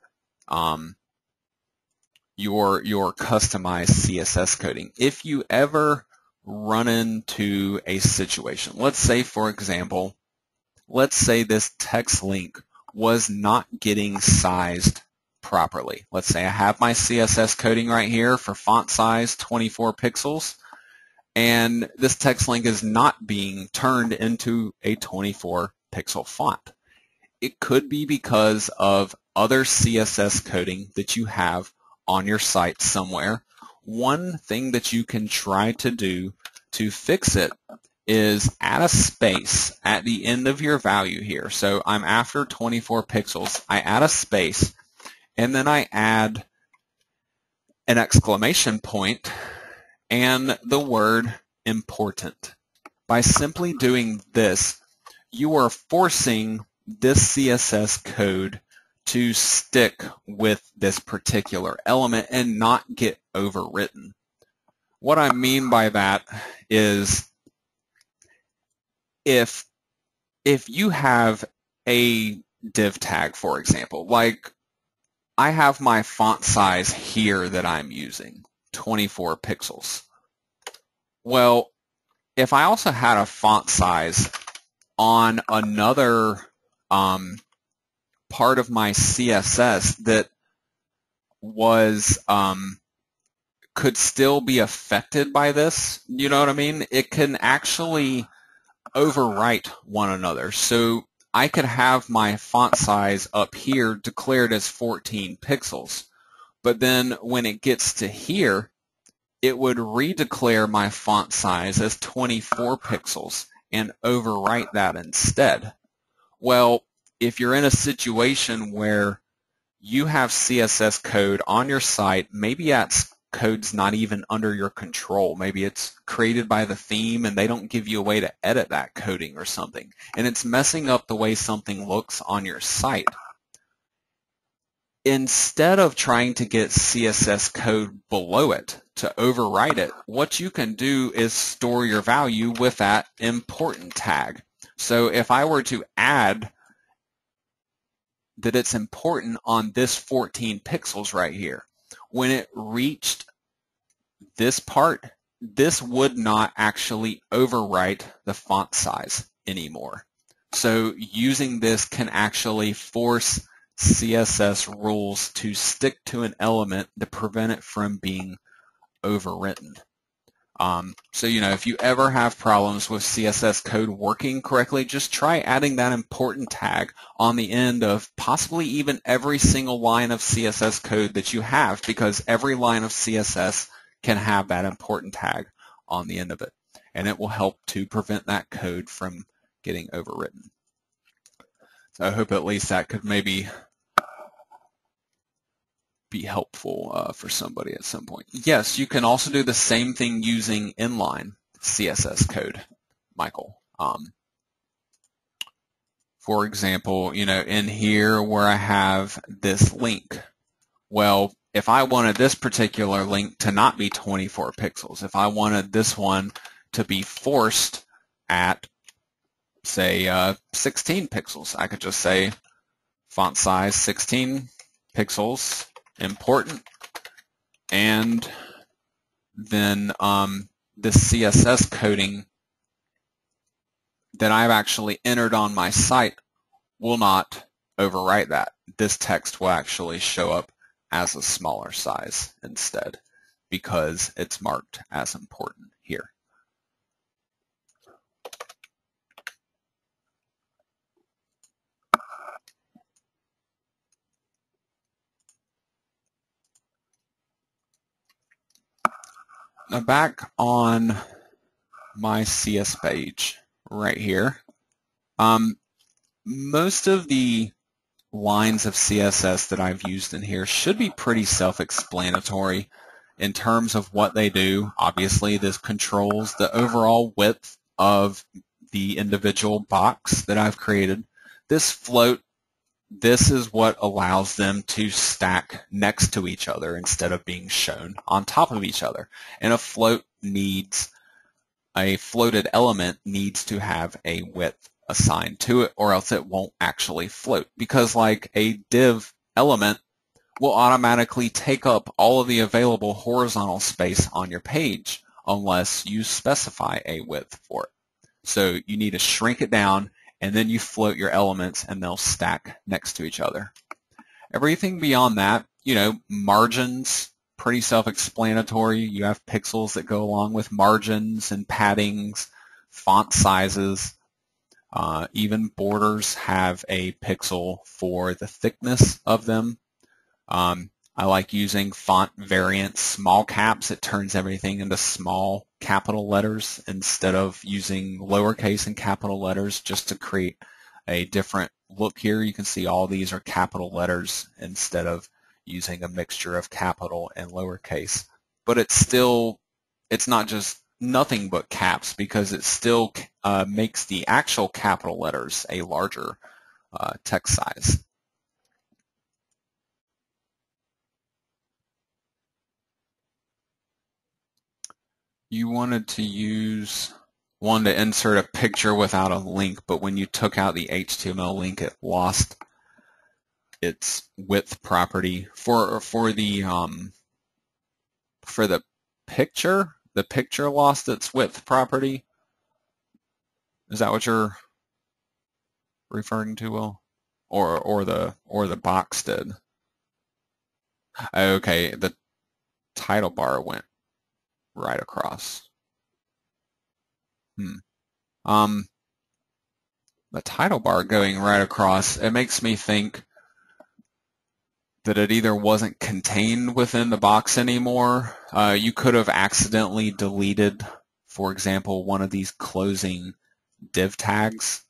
your customized CSS coding. If you ever run into a situation, let's say for example, let's say this text link was not getting sized properly. Let's say I have my CSS coding right here for font size 24 pixels, and this text link is not being turned into a 24 pixel font. It could be because of other CSS coding that you have on your site somewhere. One thing that you can try to do to fix it is add a space at the end of your value here. So I'm after 24 pixels. I add a space, and then I add an exclamation point and the word important. By simply doing this, you are forcing this CSS code to stick with this particular element and not get overwritten. What I mean by that is if you have a div tag, for example, like I have my font size here that I'm using, 24 pixels. Well, if I also had a font size on another part of my CSS that was could still be affected by this, you know what I mean? It can actually overwrite one another. So I could have my font size up here declared as 14 pixels, but then when it gets to here, it would redeclare my font size as 24 pixels and overwrite that instead. Well, if you're in a situation where you have CSS code on your site, maybe that code's not even under your control. Maybe it's created by the theme and they don't give you a way to edit that coding or something, and it's messing up the way something looks on your site. Instead of trying to get CSS code below it to overwrite it, what you can do is store your value with that important tag. So if I were to add that it's important on this 14 pixels right here, when it reached this part, this would not actually overwrite the font size anymore. So using this can actually force CSS rules to stick to an element to prevent it from being overwritten. So, if you ever have problems with CSS code working correctly, just try adding that important tag on the end of possibly even every single line of CSS code that you have, because every line of CSS can have that important tag on the end of it, and it will help to prevent that code from getting overwritten. So I hope at least that could maybe be helpful for somebody at some point. Yes, you can also do the same thing using inline CSS code, Michael. For example, in here where I have this link, well, if I wanted this particular link to not be 24 pixels, if I wanted this one to be forced at, say, 16 pixels, I could just say font size 16 pixels, important, and then the CSS coding that I've actually entered on my site will not overwrite that. This text will actually show up as a smaller size instead because it's marked as important here. Now back on my CS page right here, most of the lines of CSS that I've used in here should be pretty self-explanatory in terms of what they do. Obviously, this controls the overall width of the individual box that I've created. This float, this is what allows them to stack next to each other instead of being shown on top of each other. And a floated element needs to have a width assigned to it, or else it won't actually float, because like a div element will automatically take up all of the available horizontal space on your page unless you specify a width for it. So you need to shrink it down and then you float your elements and they'll stack next to each other. Everything beyond that, margins, pretty self-explanatory. You have pixels that go along with margins and paddings, font sizes. Even borders have a pixel for the thickness of them. I like using font variant small caps. It turns everything into small capital letters instead of using lowercase and capital letters, just to create a different look here. You can see all these are capital letters instead of using a mixture of capital and lowercase. But it's not just nothing but caps, because it still makes the actual capital letters a larger text size. You wanted to insert a picture without a link, but when you took out the HTML link, it lost its width property. For the picture, the picture lost its width property. Is that what you're referring to, Will? Or the box did? Okay, the title bar went right across. The title bar going right across, it makes me think that it either wasn't contained within the box anymore. You could have accidentally deleted, for example, one of these closing div tags.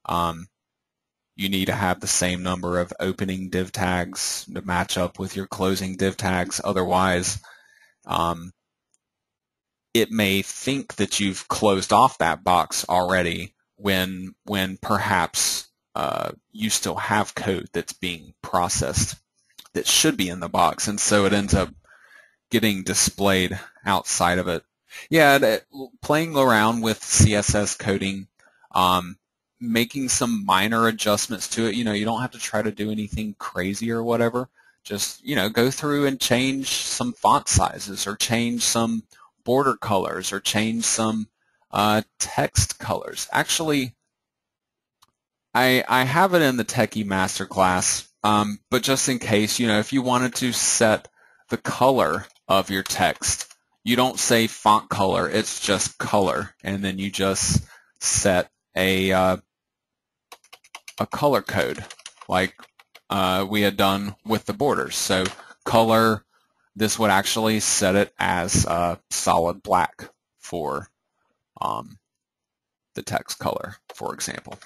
You need to have the same number of opening div tags to match up with your closing div tags. Otherwise, it may think that you've closed off that box already when perhaps you still have code that's being processed that should be in the box, and so it ends up getting displayed outside of it. Yeah, playing around with CSS coding, making some minor adjustments to it. You don't have to try to do anything crazy or whatever. Just, go through and change some font sizes, or change some border colors, or change some text colors. Actually, I have it in the Techie Masterclass, but just in case, if you wanted to set the color of your text, you don't say font color, it's just color, and then you just set a color code like we had done with the borders. So color, this would actually set it as solid black for the text color, for example.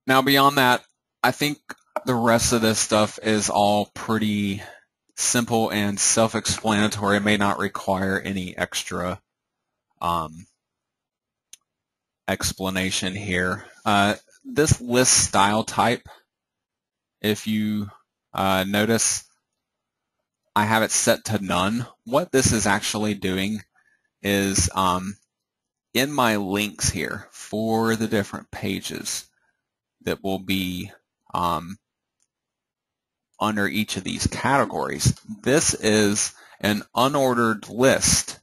Now beyond that, I think the rest of this stuff is all pretty simple and self-explanatory. It may not require any extra explanation here. This list style type, if you notice, I have it set to none. What this is actually doing is in my links here for the different pages that will be under each of these categories, this is an unordered list,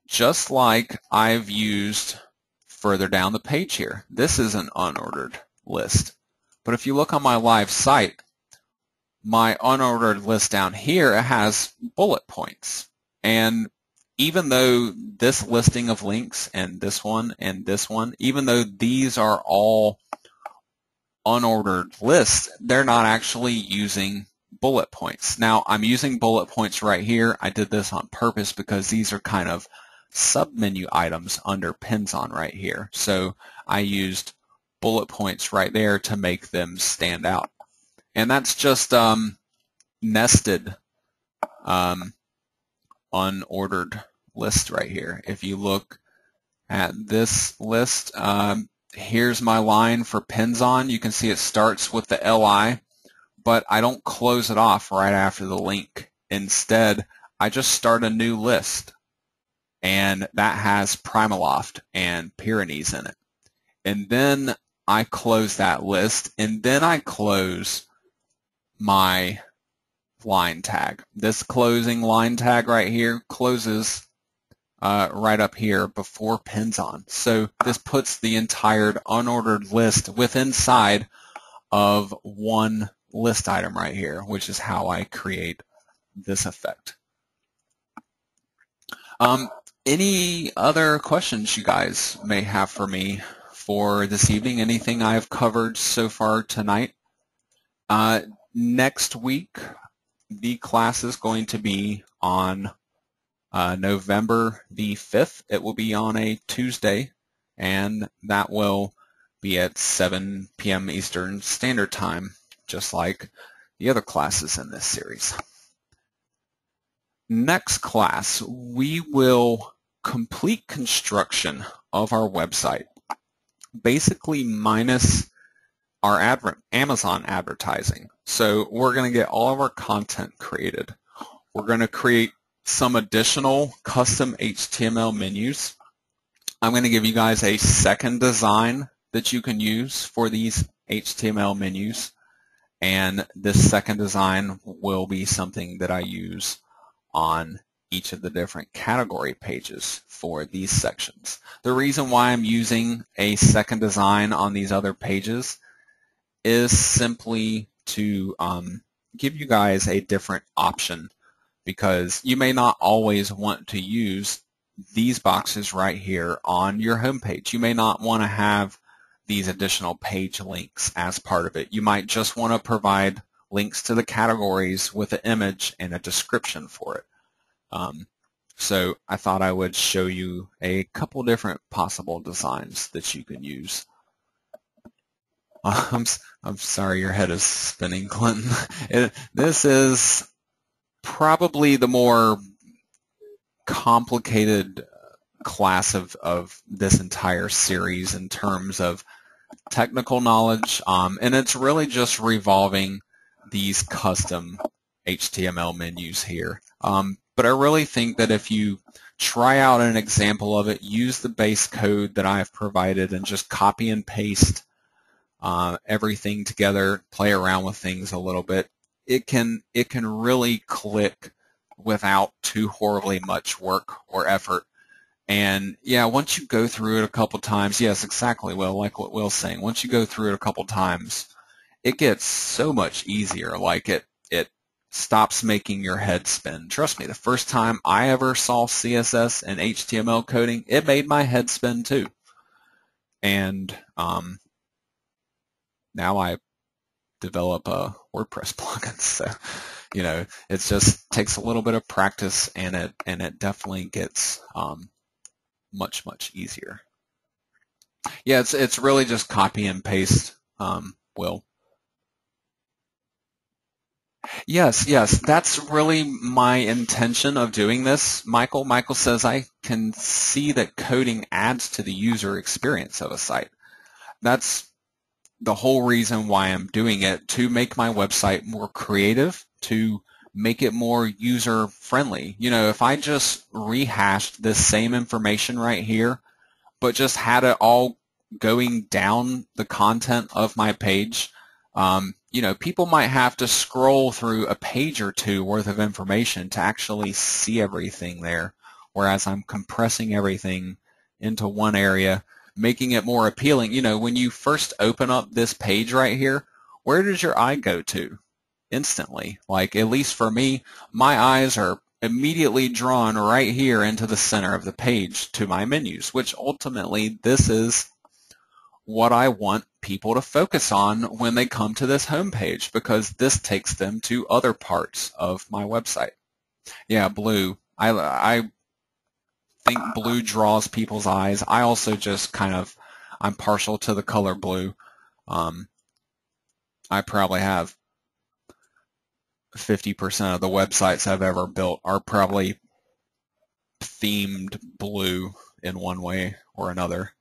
just like I've used further down the page here. This is an unordered list. But if you look on my live site, my unordered list down here, it has bullet points. And even though this listing of links and this one, even though these are all unordered lists, they're not actually using bullet points. Now, I'm using bullet points right here. I did this on purpose because these are kind of submenu items under pins on right here. So I used bullet points right there to make them stand out. And that's just nested unordered list right here. If you look at this list, here's my line for pins on. You can see it starts with the LI, but I don't close it off right after the link. Instead, I just start a new list, and that has Primaloft and Pyrenees in it. And then I close that list, and then I close my line tag. This closing line tag right here closes right up here before pins on. So this puts the entire unordered list within inside of one list item right here, which is how I create this effect. Any other questions you guys may have for me for this evening? Anything I've covered so far tonight? Next week, the class is going to be on November the 5th. It will be on a Tuesday, and that will be at 7 p.m. Eastern Standard Time, just like the other classes in this series. Next class, we will complete construction of our website, basically minus our Amazon advertising. So we're going to get all of our content created. We're going to create some additional custom HTML menus. I'm going to give you guys a second design that you can use for these HTML menus, and this second design will be something that I use on each of the different category pages for these sections. The reason why I'm using a second design on these other pages is simply to give you guys a different option, because you may not always want to use these boxes right here on your home page. You may not want to have these additional page links as part of it. You might just want to provide links to the categories with an image and a description for it. So I thought I would show you a couple different possible designs that you can use. I'm sorry your head is spinning, Clinton. This is probably the more complicated class of this entire series in terms of technical knowledge, and it's really just revolving these custom HTML menus here. But I really think that if you try out an example of it, use the base code that I have provided and just copy and paste everything together, play around with things a little bit, it can really click without too horribly much work or effort. And yeah, once you go through it a couple times, yes, exactly, Will, like what Will's saying, once you go through it a couple times, it gets so much easier. Like it stops making your head spin. Trust me, the first time I ever saw CSS and HTML coding, it made my head spin too. And now I develop a WordPress plugin, so you know, it just takes a little bit of practice, and it definitely gets much easier. Yeah, it's really just copy and paste, Will. Yes, that's really my intention of doing this, Michael. Michael says, I can see that coding adds to the user experience of a site. That's the whole reason why I'm doing it, to make my website more creative, to make it more user-friendly. You know, if I just rehashed this same information right here, but just had it all going down the content of my page, you know, people might have to scroll through a page or two worth of information to actually see everything there, whereas I'm compressing everything into one area, making it more appealing. You know, when you first open up this page right here, where does your eye go to? Instantly. Like, at least for me, my eyes are immediately drawn right here into the center of the page to my menus, which ultimately this is what I want people to focus on when they come to this homepage, because this takes them to other parts of my website. Yeah, blue. I think blue draws people's eyes. I also just I'm partial to the color blue. I probably have 50% of the websites I've ever built are probably themed blue in one way or another.